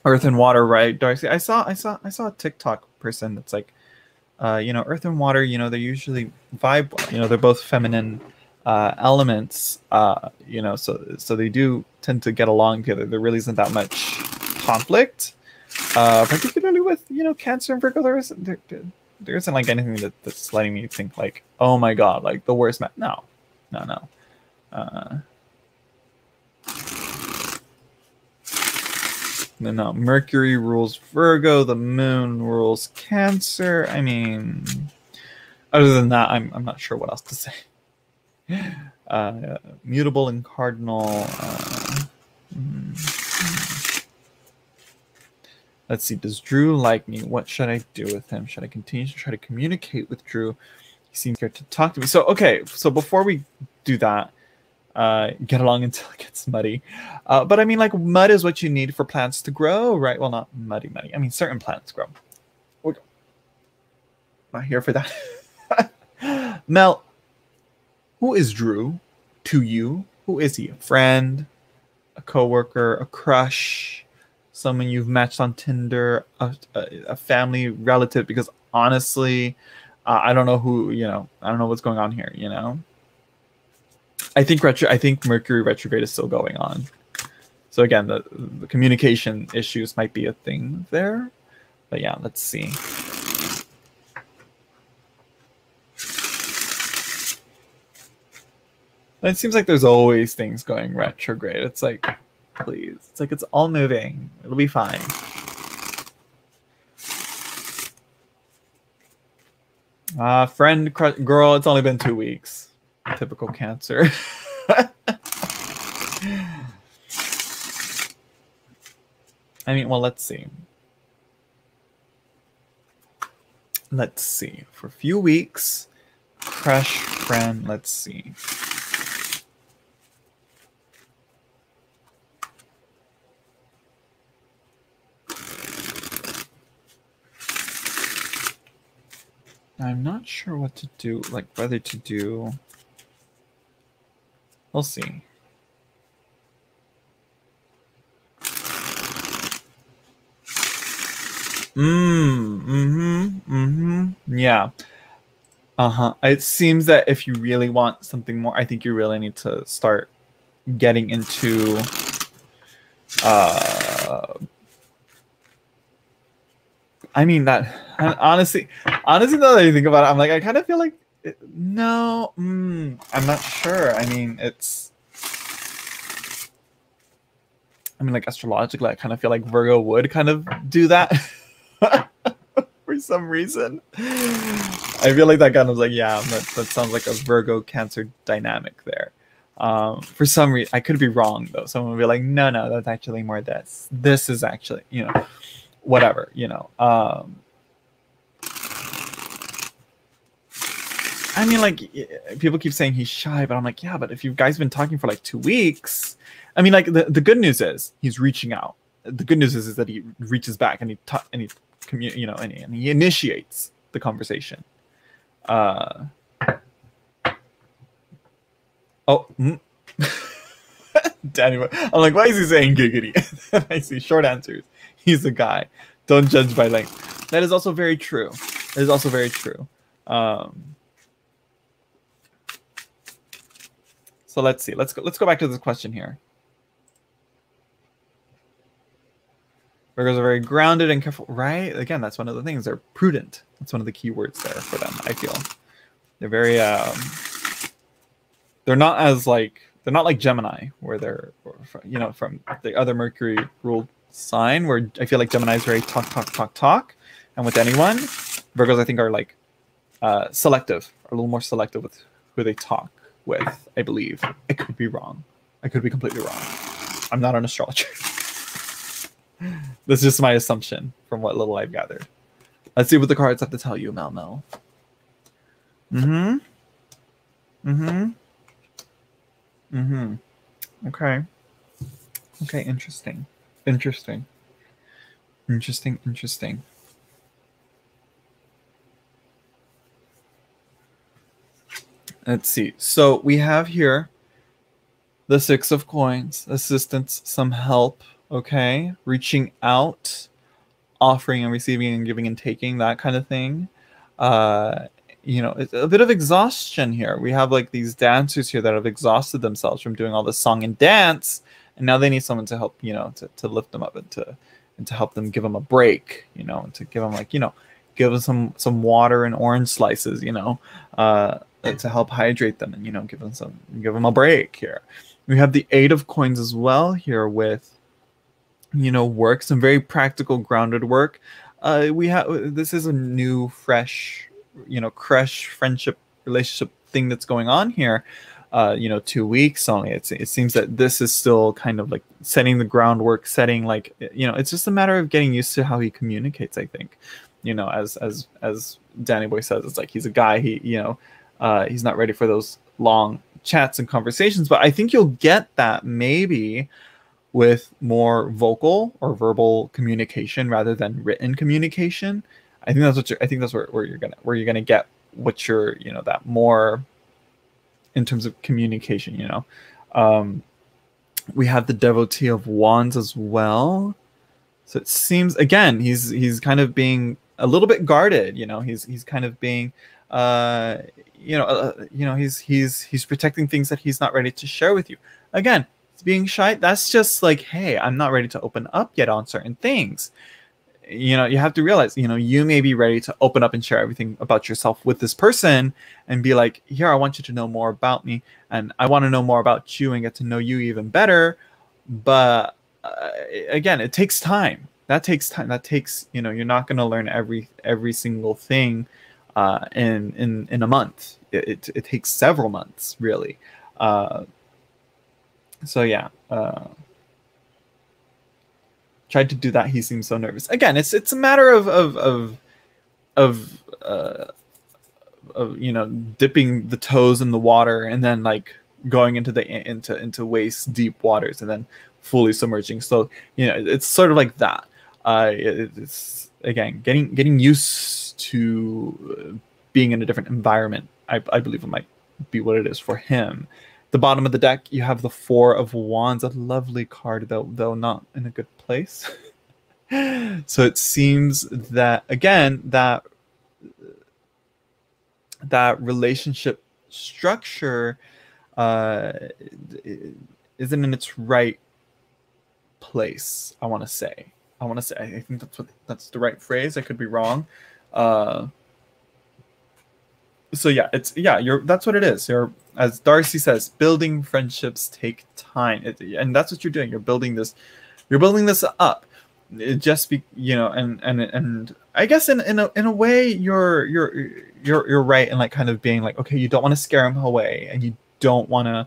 Earth and water, right, Darcy? I saw a TikTok person that's like, earth and water. They usually vibe. They're both feminine elements. So they do tend to get along together. There really isn't that much conflict, particularly with Cancer and Virgo. There isn't like anything that's letting me think like, oh my god, like the worst match. No. No. Mercury rules Virgo. The moon rules Cancer. I mean, other than that, I'm not sure what else to say. Mutable and cardinal. Let's see. Does Drew like me? What should I do with him? Should I continue to try to communicate with Drew? He seems scared to talk to me. So, okay. So before we do that, get along until it gets muddy. But I mean, like, mud is what you need for plants to grow, right? Well, not muddy. I mean, certain plants grow. We're not here for that. Mel, who is Drew to you? Who is he? A friend? A coworker? A crush? Someone you've matched on Tinder? A family relative? Because honestly, I don't know who, I don't know what's going on here, I think Mercury retrograde is still going on. So again, the communication issues might be a thing there. But yeah, let's see. It seems like there's always things going retrograde. It's like, please. It's like it's all moving. It'll be fine. Friend, girl, it's only been 2 weeks. Typical Cancer. I mean, well, let's see. let's see. For a few weeks, crush, friend, let's see. I'm not sure what to do, like whether to do. We'll see. Yeah. It seems that if you really want something more, I think you really need to start getting into I mean that honestly now that I think about it, I'm like, I kind of feel like no, I'm not sure. I mean, like astrologically, I kind of feel like Virgo would kind of do that for some reason. I feel like that kind of like, yeah, that sounds like a Virgo Cancer dynamic there. For some reason, I could be wrong though. Someone would be like, no, that's actually more this. This is actually, whatever, I mean, like, people keep saying he's shy, but I'm like, yeah, but if you guys been talking for like 2 weeks, I mean, like, the good news is he's reaching out. The good news is that he reaches back and he initiates the conversation. Danny, I'm like, why is he saying giggity? I see short answers. He's a guy. Don't judge by length. That is also very true. So let's see. Let's go back to this question here. Virgos are very grounded and careful, right? Again, that's one of the things. They're prudent. That's one of the key words there for them, I feel. They're very they're not like Gemini, where they're, from the other Mercury ruled sign, where I feel like Gemini is very talk. And with anyone, Virgos, I think, are like selective, a little more selective with who they talk with, I believe. I could be wrong. I could be completely wrong. I'm not an astrologer. That's just my assumption from what little I've gathered. Let's see what the cards have to tell you, Mel. Okay. Interesting. Let's see. So we have here the Six of Coins, assistance, some help, okay? Reaching out, offering and receiving and giving and taking, that kind of thing. It's a bit of exhaustion here. We have like these dancers here that have exhausted themselves from doing all this song and dance, and now they need someone to help, to lift them up and to help them, give them a break, and to give them give them some water and orange slices, to help hydrate them and give them a break here. We have the Eight of Coins as well here with work, some very practical, grounded work. This is a new, fresh, crush, friendship, relationship thing that's going on here. 2 weeks only. It seems that this is still kind of like setting the groundwork, it's just a matter of getting used to how he communicates, I think. As Danny Boy says, it's like he's a guy, he's not ready for those long chats and conversations, but I think you'll get that maybe with more vocal or verbal communication rather than written communication. I think that's where you're gonna get what you're, that more in terms of communication. We have the Devotee of Wands as well. So it seems, again, he's kind of being a little bit guarded. He's kind of being he's protecting things that he's not ready to share with you. Again, being shy, that's just like, hey, I'm not ready to open up yet on certain things. You have to realize, you may be ready to open up and share everything about yourself with this person and be like, here, I want you to know more about me, and I want to know more about you and get to know you even better. But again, it takes time. That takes, you're not going to learn every single thing in a month. It takes several months, really. So yeah, tried to do that. He seems so nervous. Again, it's a matter of you know, dipping the toes in the water and then like going into the into waist deep waters and then fully submerging. So you know, it's sort of like that. It's again getting used to being in a different environment. I believe it might be what it is for him. The bottom of the deck, you have the Four of Wands, a lovely card, though not in a good place. So it seems that again that relationship structure uh, isn't in its right place. I want to say. I think that's the right phrase. I could be wrong. Uh, so yeah, that's what it is. You're, as Darcy says, building friendships take time, and that's what you're doing. You're building this up. It just be, you know, and I guess in a way you're right in like kind of being like, okay, you don't want to scare him away and you don't want to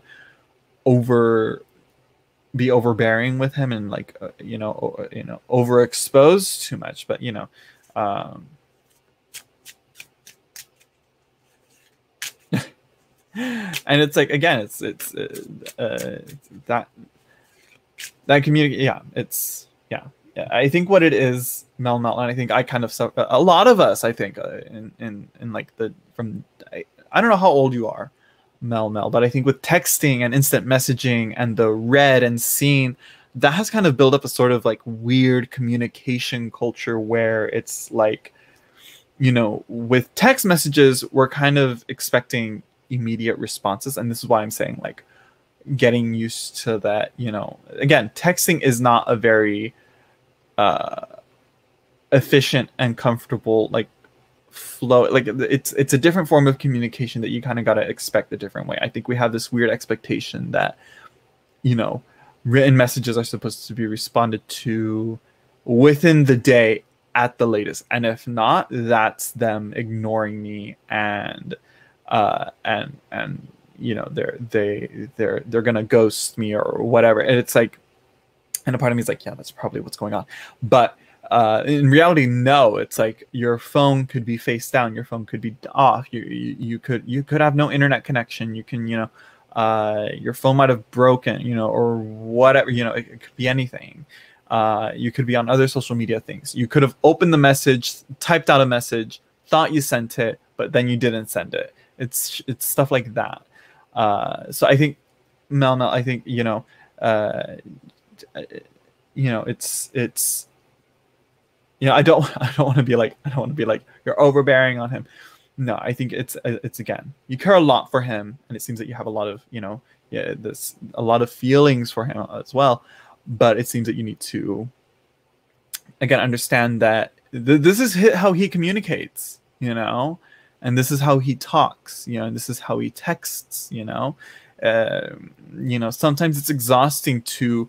be overbearing with him and like overexpose too much, but and it's like again it's that community, yeah, it's yeah. I think what it is, Mel, and I think I kind of a lot of us, I think, in like the from I don't know how old you are, Mel, but I think with texting and instant messaging and the read and seen, that has kind of built up a sort of like weird communication culture where it's like, you know, with text messages, we're kind of expecting immediate responses. And this is why I'm saying like getting used to that, you know, again, texting is not a very efficient and comfortable like flow. Like it's a different form of communication that you kind of got to expect a different way. I think we have this weird expectation that, you know, written messages are supposed to be responded to within the day at the latest, and if not, that's them ignoring me and you know, they're gonna ghost me or whatever. And it's like, and a part of me is like, yeah, that's probably what's going on. But in reality, no. It's like your phone could be face down, your phone could be off. You could have no internet connection. You can, you know, your phone might have broken, you know, or whatever. You know, it could be anything. You could be on other social media things. You could have opened the message, typed out a message, thought you sent it, but then you didn't send it. It's stuff like that. So I think, Mel, I think, you know, it's you know, I don't want to be like you're overbearing on him. No, I think it's again, you care a lot for him, and it seems that you have a lot of, you know, a lot of feelings for him as well. But it seems that you need to again understand that this is how he communicates, you know, and this is how he talks, you know, and this is how he texts, you know. Sometimes it's exhausting to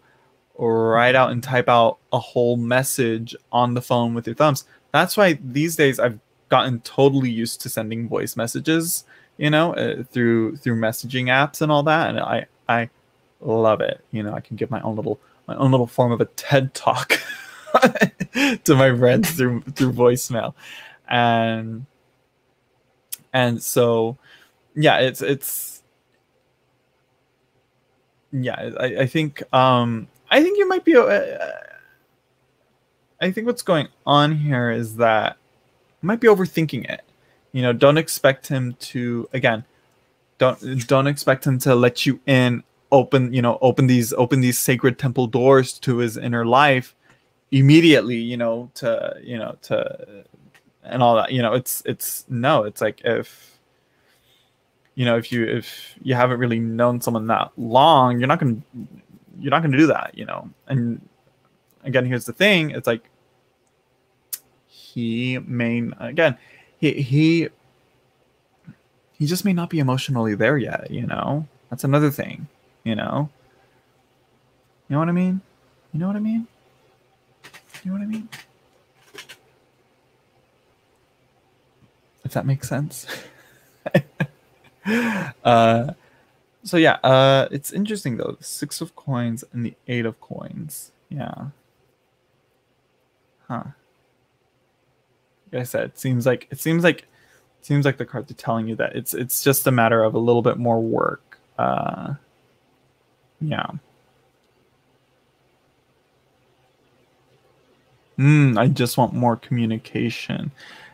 write out and type out a whole message on the phone with your thumbs. That's why these days I've gotten totally used to sending voice messages, you know, through messaging apps and all that, and I love it. You know, I can give my own little form of a TED talk to my friends through voicemail, and so yeah, it's yeah, I think you might be. I think what's going on here is that you might be overthinking it. You know, don't expect him to don't expect him to let you in, open these sacred temple doors to his inner life immediately. You know, to and all that. You know, it's like if you haven't really known someone that long, you're not gonna do that, you know. And again, here's the thing, it's like he just may not be emotionally there yet, you know. That's another thing, you know. You know what I mean? You know what I mean? You know what I mean? If that makes sense. So yeah, it's interesting though. The 6 of coins and the 8 of coins. Yeah. Huh. Like I said, it seems like seems like the cards are telling you that it's just a matter of a little bit more work. Yeah. I just want more communication.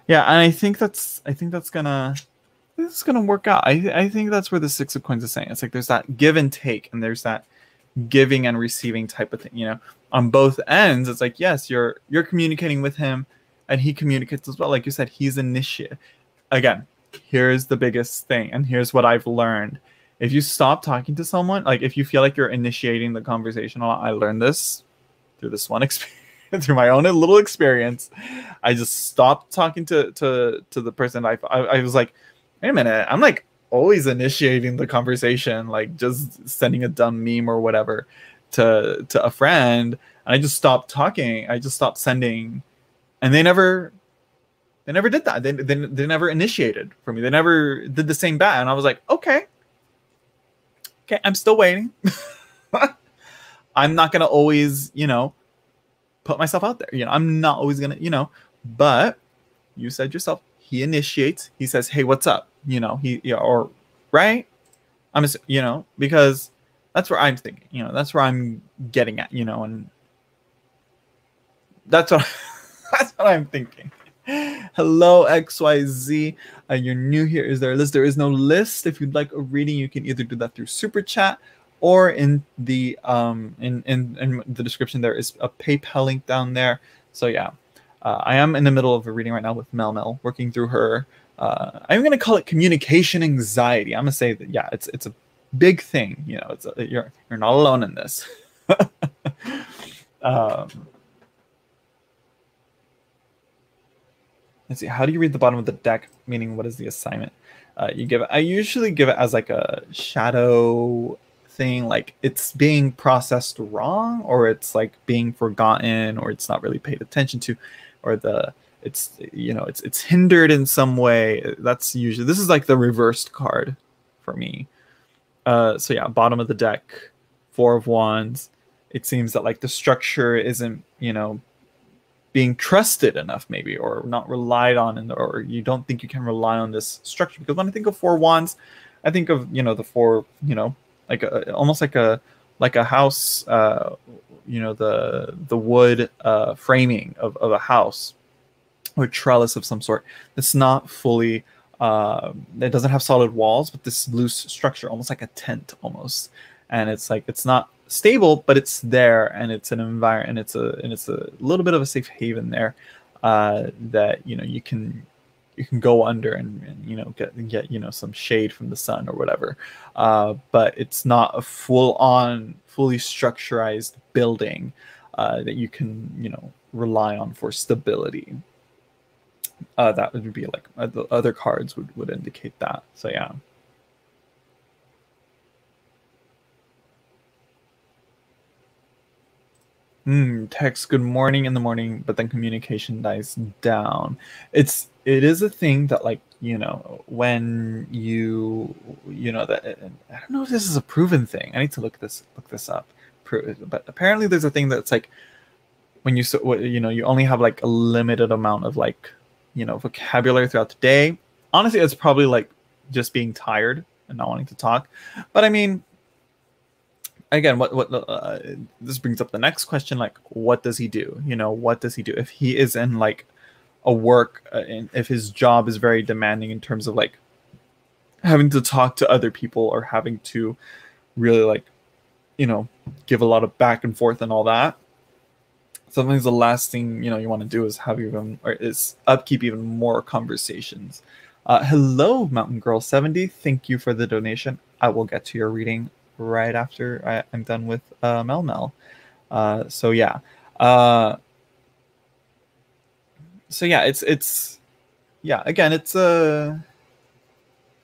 Yeah, and I think that's gonna this is gonna work out. I think that's where the Six of Coins is saying. It's like there's that give and take, and there's that giving and receiving type of thing. You know, on both ends, it's like yes, you're communicating with him, and he communicates as well. Like you said, he's initiative. Again, here's the biggest thing, and here's what I've learned. If you stop talking to someone, like if you feel like you're initiating the conversation a lot, I learned this through this one experience, through my own little experience. I just stopped talking to the person. I was like, wait a minute, I'm like always initiating the conversation, like just sending a dumb meme or whatever to a friend, and I just stopped talking. I just stopped sending, and they never did that. They never initiated for me. They never did the same back, and I was like, okay, I'm still waiting. I'm not gonna always, put myself out there. I'm not always gonna, but you said yourself, he initiates. He says, "Hey, what's up?" Or right. Because that's where I'm thinking. That's where I'm getting at. And that's what that's what I'm thinking. Hello, XYZ. You're new here. Is there a list? There is no list. If you'd like a reading, you can either do that through Super Chat or in the in the description. There is a PayPal link down there. So yeah, I am in the middle of a reading right now with Mel, working through her. I'm gonna call it communication anxiety. I'm gonna say that yeah, it's a big thing. You're not alone in this. Let's see. How do you read the bottom of the deck? Meaning, what is the assignment? You give it. I usually give it as like a shadow thing, like it's being processed wrong, or it's like being forgotten, or it's not really paid attention to, or it's hindered in some way. That's usually, this is like the reversed card for me. So yeah, bottom of the deck, Four of Wands. It seems that like the structure isn't being trusted enough, maybe, or not relied on, or you don't think you can rely on this structure. Because when I think of Four Wands, I think of the four, like almost like a house, the wood framing of a house, or trellis of some sort. It's not fully, it doesn't have solid walls, but this loose structure, almost like a tent, almost. And it's like it's not stable, but it's there, and it's an environment, and it's a little bit of a safe haven there, that you can go under and get some shade from the sun or whatever, but it's not a fully structurized building that you can rely on for stability. That would be like the other cards would indicate that. So yeah. Text good morning in the morning, but then communication dies down. It is a thing that, like, when that, I don't know if this is a proven thing. I need to look this up. But apparently there's a thing that's like when you only have like a limited amount of like vocabulary throughout the day. Honestly, it's probably like just being tired and not wanting to talk. But I mean, again, this brings up the next question, like, what does he do? What does he do if he is in like a work, if his job is very demanding in terms of like having to talk to other people, or having to really like give a lot of back and forth and all that. Sometimes the last thing you want to do is upkeep even more conversations. Hello, Mountain Girl 70. Thank you for the donation. I will get to your reading right after I'm done with Mel. So yeah. It's again, it's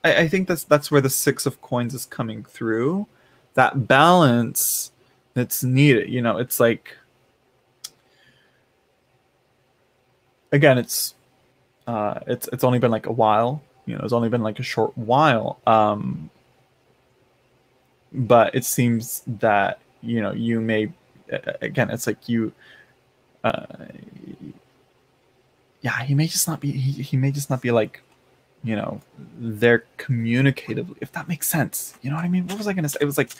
I think that's where the Six of Coins is coming through. That balance that's needed. It's like, again, it's only been like a while. It's only been like a short while. But it seems that you may, again, it's like you he may just not be like you know, they're communicatively, if that makes sense. You know what I mean? What was I going to say? It was like,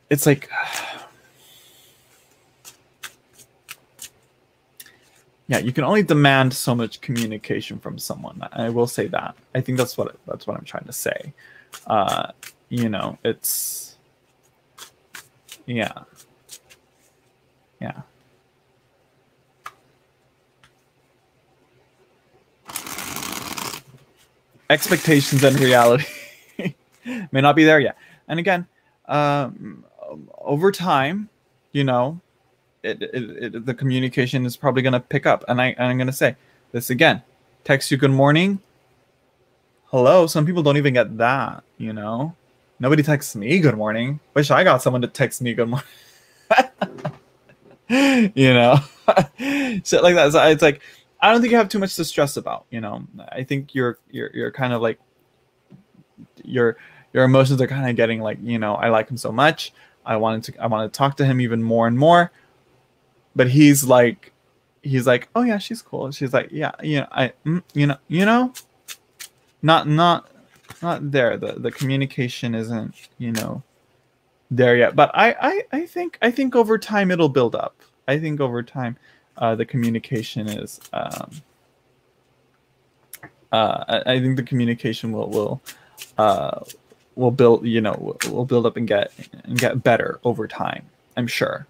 it's like, yeah, you can only demand so much communication from someone. I will say that. I think that's what I'm trying to say. You know, it's, yeah. Yeah. Expectations and reality may not be there yet. And again, over time, you know, the communication is probably going to pick up. And I'm going to say this again: text you good morning. Hello. Some people don't even get that. You know, nobody texts me good morning. Wish I got someone to text me good morning. You know, shit like that. So it's like, I don't think you have too much to stress about. You know, I think you're kind of like, your emotions are kind of getting like, you know, I like him so much. I want to talk to him even more and more. But he's like, oh yeah, she's cool. She's like, yeah, you know, you know, not there. The communication isn't, you know, there yet. But I think over time it'll build up. I think over time, the communication is. I think the communication will build, you know, will build up and get better over time. I'm sure.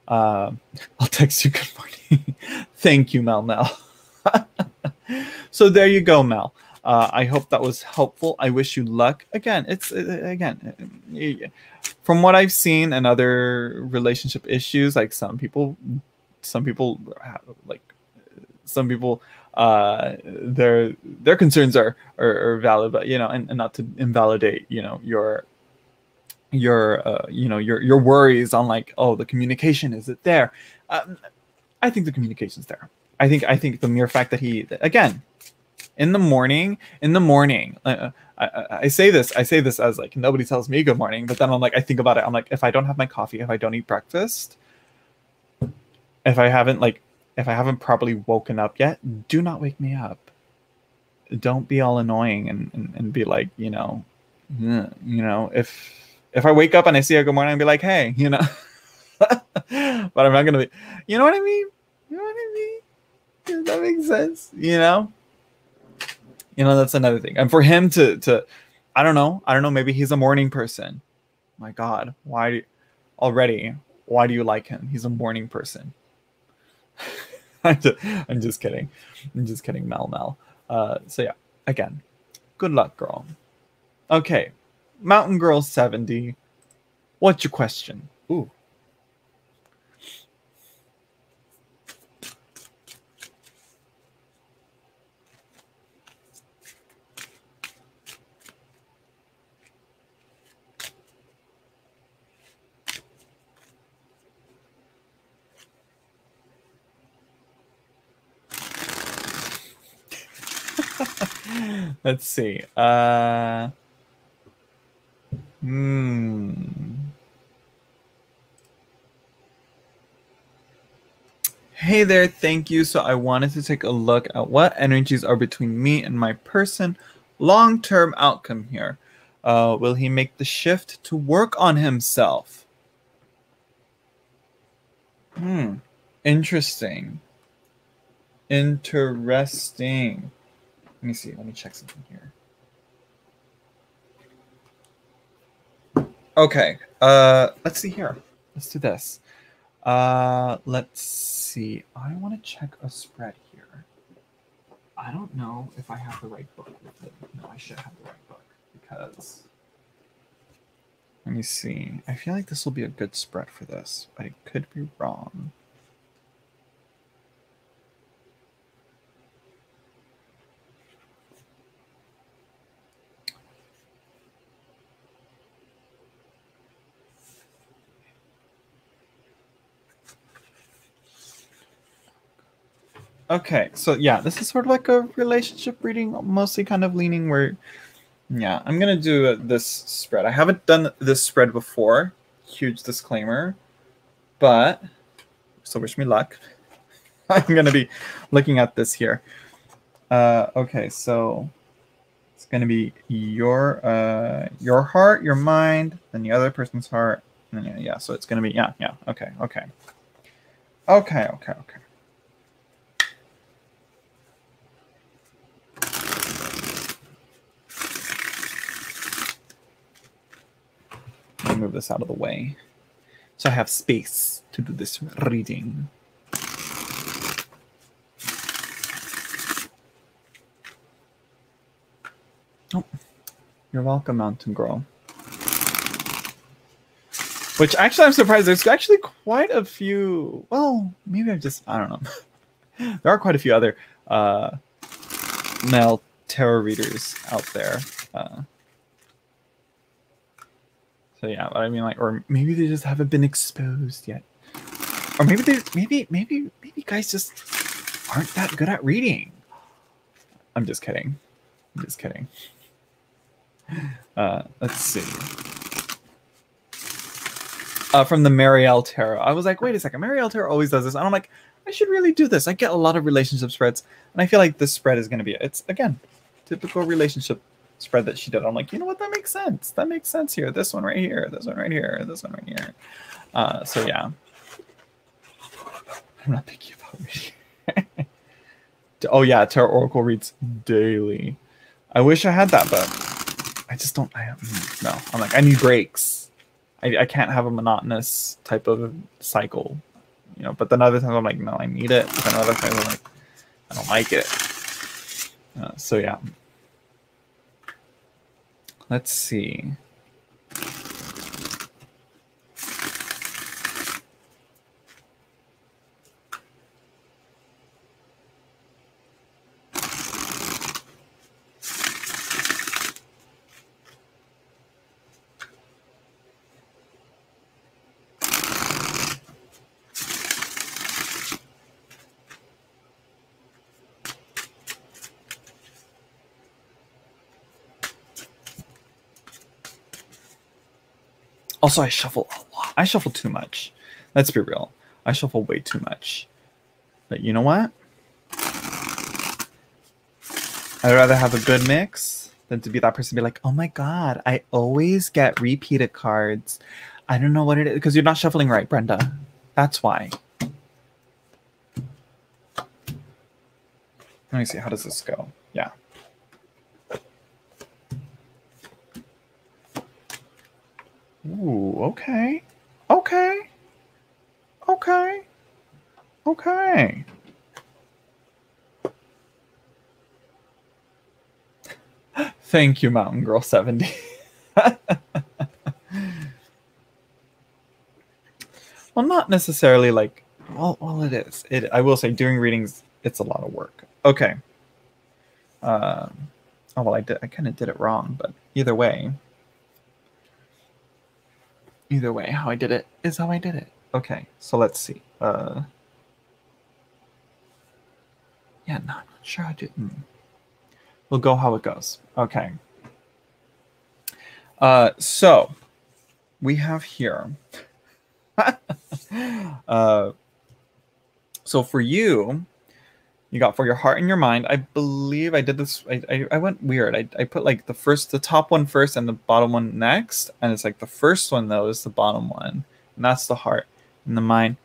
I'll text you good morning. Thank you, Mel. So there you go, Mel. I hope that was helpful. I wish you luck. Again, it's from what I've seen and other relationship issues, like some people like some people their concerns are valid, but you know, and not to invalidate, you know, your you know, your worries on like, oh, the communication, is it there? I think the communication's there. I think the mere fact that he, again, in the morning, I say this as like, nobody tells me good morning, but then I'm like, I think about it, I'm like, if I don't have my coffee, if I don't eat breakfast, if I haven't properly woken up yet, do not wake me up. Don't be all annoying and be like, you know, if I wake up and I see a good morning, I'd be like, hey, you know, but I'm not going to be, you know what I mean? You know what I mean? Does that make sense? You know, that's another thing. And for him to, I don't know, maybe he's a morning person. My God, why do you like him? He's a morning person. I'm just kidding. Mel. So yeah, again, good luck, girl. Okay, Mountain Girl 70. What's your question? Ooh. Let's see. Hey there, thank you. So I wanted to take a look at what energies are between me and my person. Long-term outcome here. Will he make the shift to work on himself? Interesting. Interesting. Let me see. Let me check something here. Okay. Let's see here. Let's do this. Let's see. I want to check a spread here. I don't know if I have the right book with it. No, I should have the right book because. Let me see. I feel like this will be a good spread for this, but I could be wrong. Okay, so yeah, this is sort of like a relationship reading, mostly kind of leaning where, yeah, I'm going to do this spread. I haven't done this spread before, huge disclaimer, but, so wish me luck. I'm going to be looking at this here. Okay, so It's going to be your heart, your mind, then the other person's heart. And then, yeah, so it's going to be, yeah. Okay. Let me move this out of the way so I have space to do this reading. Oh, you're welcome, Mountain Girl. Which actually, I'm surprised. There's actually quite a few. Well, maybe I don't know. There are quite a few other male tarot readers out there. So yeah, but I mean, like, or maybe they just haven't been exposed yet, or maybe guys just aren't that good at reading. I'm just kidding. Let's see. From the Marielle Tarot. I was like, wait a second, Marielle Tarot always does this. And I'm like, I should really do this. I get a lot of relationship spreads, and I feel like this spread is going to be, it's, again, typical relationship spread that she did. I'm like, you know what, that makes sense. That makes sense here. This one right here, this one right here, this one right here. So yeah. I'm not thinking about reading. Oh yeah, Tarot Oracle reads daily. I wish I had that, but I just don't. No, I'm like, I need breaks. I can't have a monotonous type of cycle, you know. But then other times I'm like, no, I need it. But then other times I'm like, I don't like it. So yeah. Let's see. Also, I shuffle a lot. I shuffle too much. Let's be real. I shuffle way too much. But you know what? I'd rather have a good mix than to be that person be like, oh my God, I always get repeated cards. I don't know what it is. Because you're not shuffling right, Brenda. That's why. Let me see. How does this go? Yeah. Ooh, okay. Thank you, Mountain Girl 70. Well, not necessarily like, well, it is. I will say doing readings, it's a lot of work. Okay. Oh, well, I kind of did it wrong, but either way, how I did it is how I did it. Okay, so let's see. Yeah, no, I'm not sure I didn't. We'll go how it goes. Okay. So we have here. So for you got for your heart and your mind. I believe I did this. I went weird. I put like the top one first and the bottom one next. And it's like the first one though is the bottom one. And that's the heart and the mind.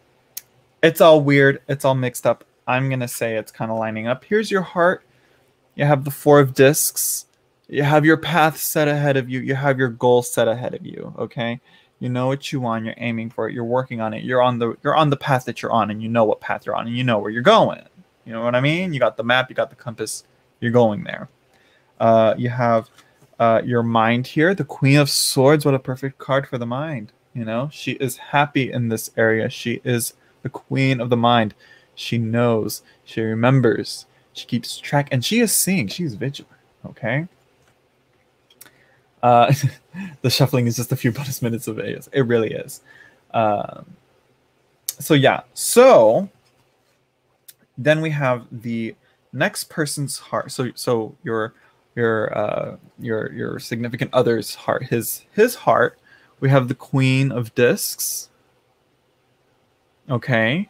It's all weird. It's all mixed up. I'm going to say it's kind of lining up. Here's your heart. You have the 4 of discs. You have your path set ahead of you. You have your goal set ahead of you. Okay. You know what you want. You're aiming for it. You're working on it. You're on the path that you're on, and you know what path you're on, and you know where you're going. You know what I mean? You got the map, you got the compass, you're going there. You have your mind here, the Queen of Swords. What a perfect card for the mind. You know, she is happy in this area. She is the queen of the mind. She knows, she remembers, she keeps track, and she is seeing, she's vigilant, okay? The shuffling is just a few bonus minutes of it. It really is. So yeah, so then we have the next person's heart. So your significant other's heart, his heart. We have the Queen of Discs. Okay,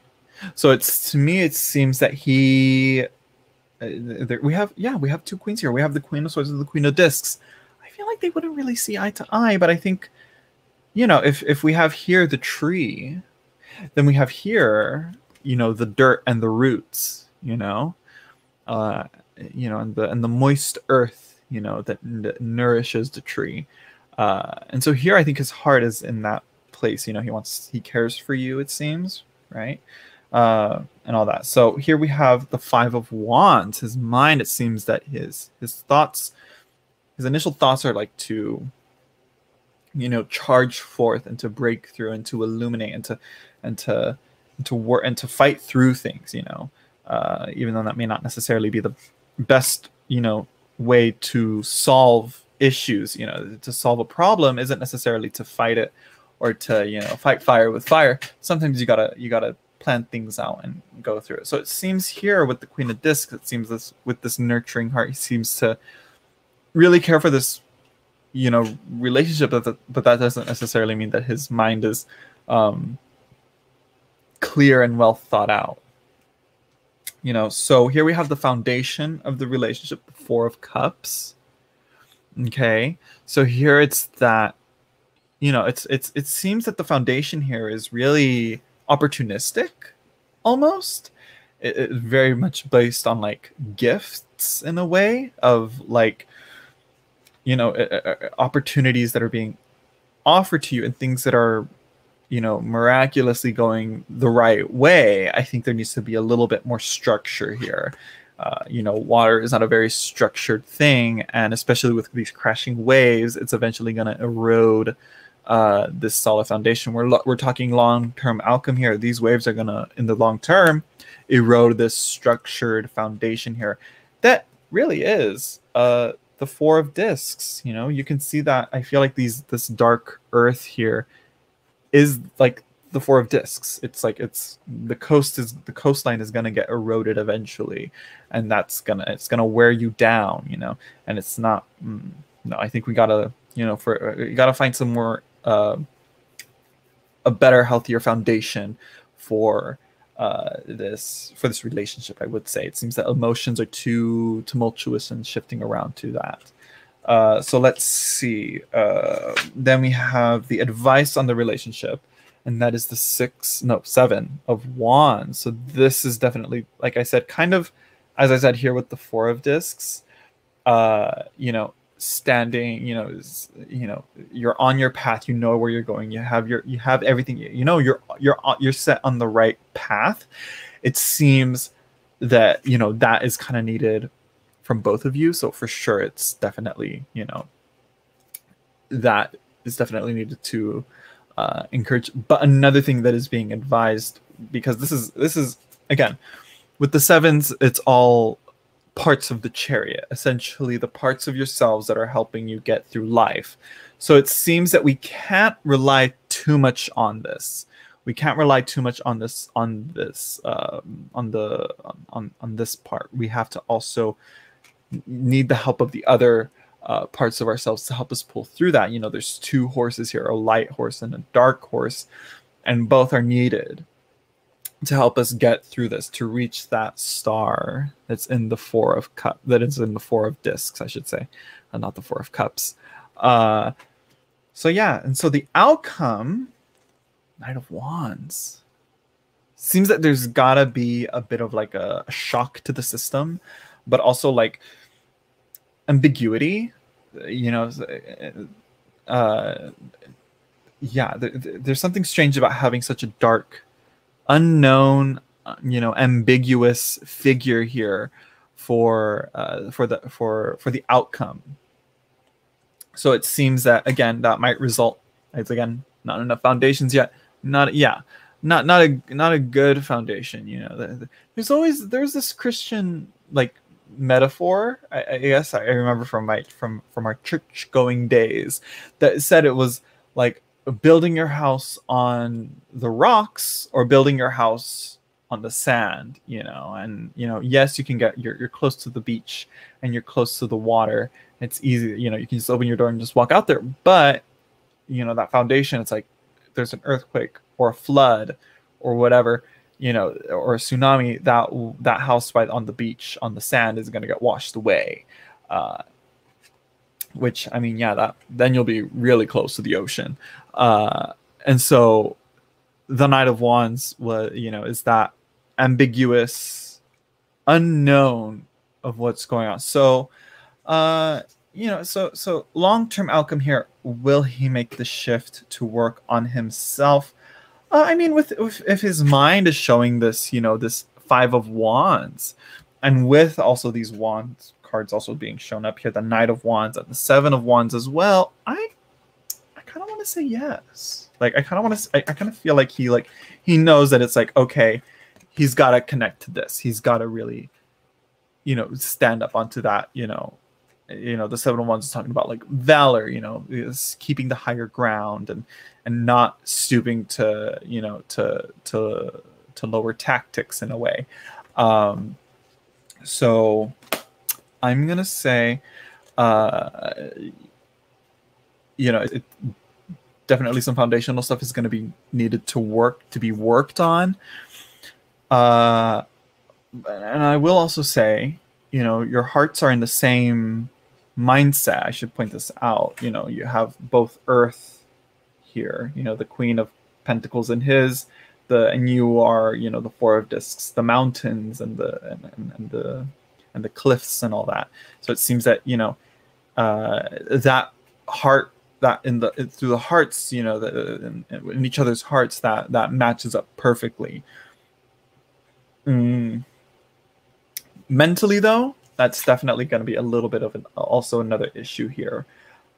so to me it seems that he we have two queens here. We have the Queen of Swords and the Queen of Discs. I feel like they wouldn't really see eye to eye, but I think, if we have here the tree, then we have here, the dirt and the roots, and the moist earth, that nourishes the tree. And so here I think his heart is in that place. He cares for you, it seems, right? And all that. So here we have the Five of Wands. His mind, it seems that his thoughts, his initial thoughts are like to, charge forth and to break through and to illuminate and to work and to fight through things, even though that may not necessarily be the best, way to solve issues. To solve a problem isn't necessarily to fight it or to, fight fire with fire. Sometimes you gotta plan things out and go through it. So it seems here with the Queen of Discs, it seems with this nurturing heart, he seems to really care for this, relationship, but that doesn't necessarily mean that his mind is clear and well thought out. So here we have the foundation of the relationship, the Four of Cups. Okay, so here it's that, it seems that the foundation here is really opportunistic, almost. It very much based on like gifts in a way of like, opportunities that are being offered to you and things that are, miraculously going the right way. I think there needs to be a little bit more structure here. Water is not a very structured thing, and especially with these crashing waves, it's eventually going to erode this solid foundation. We're talking long-term outcome here. These waves are going to, in the long term, erode this structured foundation here. That really is the Four of Discs. You can see that. I feel like this dark earth here is like the Four of Discs. It's like the coastline is gonna get eroded eventually, and it's gonna wear you down, and it's not. No, I think we gotta you gotta find some more a better, healthier foundation for this relationship. I would say it seems that emotions are too tumultuous and shifting around to that. So let's see. Then we have the advice on the relationship, and that is the Seven of Wands. So this is definitely, like I said, kind of, as I said here with the Four of Discs, standing, you're on your path, where you're going, you have everything, you're set on the right path. It seems that, that is kind of needed from both of you. So for sure, it's definitely, that is definitely needed to encourage. But another thing that is being advised, because this is again, with the sevens, it's all parts of the chariot, essentially the parts of yourselves that are helping you get through life. So it seems that we can't rely too much on this. We can't rely too much on this part. We have to also need the help of the other parts of ourselves to help us pull through that. There's two horses here, a light horse and a dark horse, and both are needed to help us get through this, to reach that star that's in the Four of Discs, I should say, and not the Four of Cups. So yeah, and so the outcome, Knight of Wands, seems that there's gotta be a bit of like a shock to the system, but also like ambiguity, there's something strange about having such a dark, unknown, ambiguous figure here for the outcome. So it seems that, again, that might result, it's again, not enough foundations yet, not a good foundation. There's this Christian like metaphor, I guess I remember from our church going days, that said it was like building your house on the rocks or building your house on the sand, and yes, you can you're close to the beach and you're close to the water. It's easy, you can just open your door and just walk out there. But that foundation, it's like there's an earthquake or a flood or whatever, you know, or a tsunami, that house right on the beach on the sand is going to get washed away. Which, I mean, yeah, that then you'll be really close to the ocean. And so the Knight of Wands was, you know, is that ambiguous unknown of what's going on. So you know, so long-term outcome here, will he make the shift to work on himself? I mean, with if his mind is showing this, you know, this Five of Wands, and with also these Wands cards also being shown up here, the Knight of Wands and the Seven of Wands as well, I kind of want to say yes. Like, I kind of want to, I kind of feel like he knows that it's like, okay, he's got to connect to this. He's got to really, you know, stand up onto that, you know, the Seven of Wands is talking about like valor, you know, is keeping the higher ground and not stooping to, you know, to lower tactics in a way. So I'm gonna say, you know, definitely some foundational stuff is going to be needed to be worked on. And I will also say, you know, your hearts are in the same mindset. I should point this out. You know, you have both Earth here, you know, the Queen of Pentacles in his, and you are, you know, the Four of Discs, the mountains and the cliffs and all that. So it seems that, you know, that heart, that through the hearts, you know, in each other's hearts, that matches up perfectly. Mentally, though, that's definitely going to be a little bit of also another issue here.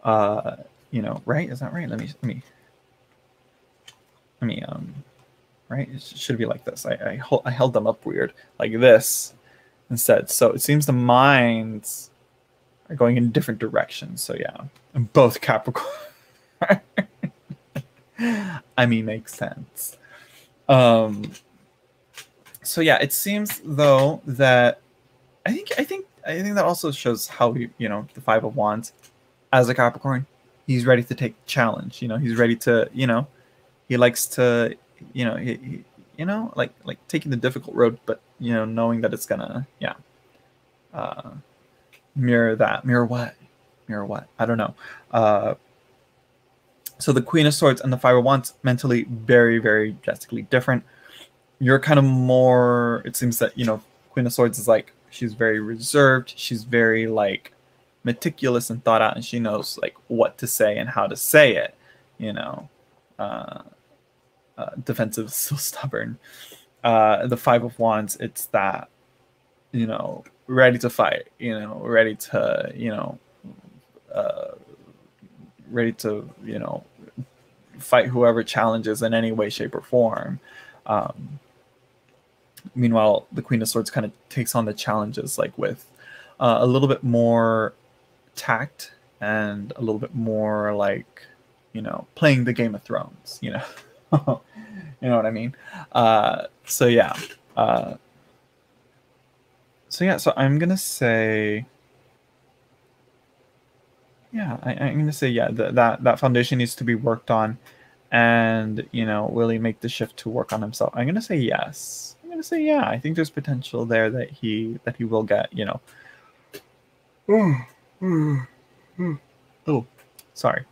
You know, right? Is that right? Let me right? It should be like this. I held them up weird, like this instead. So it seems the minds are going in different directions. So yeah, and both Capricorn. I mean, makes sense. So yeah, it seems though that I think that also shows how you know, the Five of Wands as a Capricorn, he's ready to take the challenge. You know, he's ready to, you know, he likes to, you know, he you know, like taking the difficult road, but you know, knowing that it's gonna, yeah, mirror what I don't know. So the Queen of Swords and the Five of Wands, mentally very, very drastically different. You're kind of more, it seems that, you know, Queen of Swords is like, she's very reserved, she's very like meticulous and thought out, and she knows like what to say and how to say it, you know. Defensive, still stubborn. The Five of Wands, it's that, you know, ready to fight, you know, ready to, you know, fight whoever challenges in any way, shape, or form. Meanwhile, the Queen of Swords kind of takes on the challenges like with a little bit more tact and a little bit more like, you know, playing the Game of Thrones, you know. You know what I mean? So yeah. So I'm gonna say, yeah, I'm gonna say, yeah, that foundation needs to be worked on, and you know, will he make the shift to work on himself? I'm gonna say yes. I'm gonna say yeah. I think there's potential there that he will get, you know. Oh, sorry.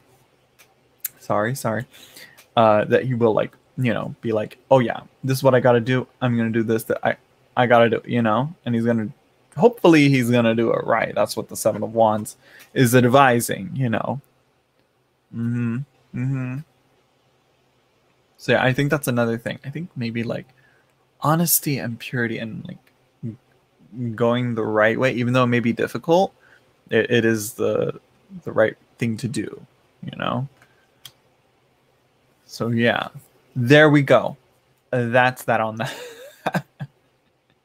That he will, like, you know, be like, oh yeah, this is what I gotta do. I'm gonna do this, that I gotta do, you know, and hopefully he's gonna do it right. That's what the Seven of Wands is advising, you know. So yeah, I think that's another thing. I think maybe like honesty and purity and like going the right way, even though it may be difficult, it is the right thing to do, you know. So yeah, there we go. That's that on that.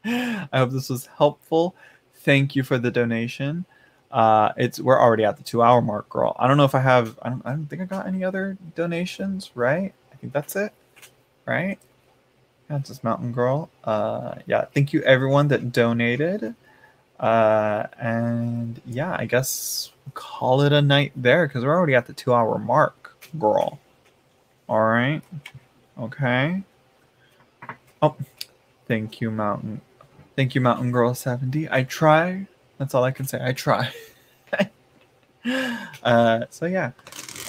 I hope this was helpful. Thank you for the donation. We're already at the 2-hour mark, girl. I don't know if I have. I don't think I got any other donations, right? I think that's it, right? That's just Mountain Girl. Yeah, thank you everyone that donated. And yeah, I guess we'll call it a night there because we're already at the 2-hour mark, girl. All right. Okay. Oh, Thank you, Mountain. Thank you, Mountain Girl 70. I try. That's all I can say. I try. So yeah,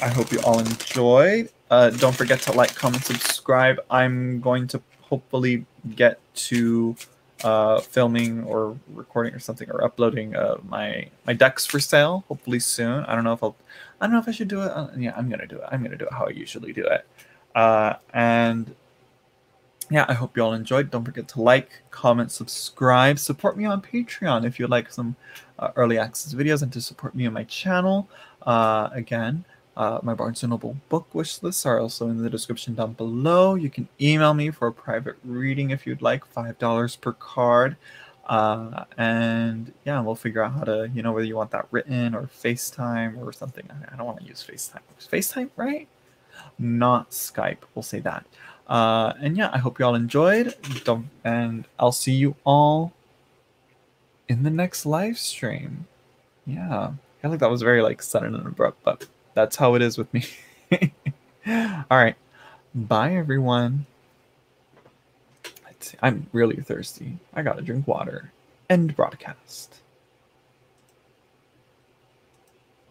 I hope you all enjoyed. Don't forget to like, comment, subscribe. I'm going to hopefully get to filming or recording or something, or uploading my decks for sale hopefully soon. I don't know if I should do it. Yeah, I'm gonna do it. I'm gonna do it how I usually do it. And yeah, I hope you all enjoyed. Don't forget to like, comment, subscribe. Support me on Patreon if you like some early access videos, and to support me on my channel. Again, my Barnes & Noble book wish lists are also in the description down below. You can email me for a private reading if you'd like, $5 per card. And yeah, we'll figure out how to, whether you want that written or FaceTime or something. I don't want to use FaceTime. FaceTime, right? Not Skype. We'll say that. And yeah, I hope you all enjoyed. And I'll see you all in the next live stream. Yeah, I feel like that was very sudden and abrupt, but that's how it is with me. All right, bye everyone. Let's see. I'm really thirsty. I gotta drink water. End broadcast.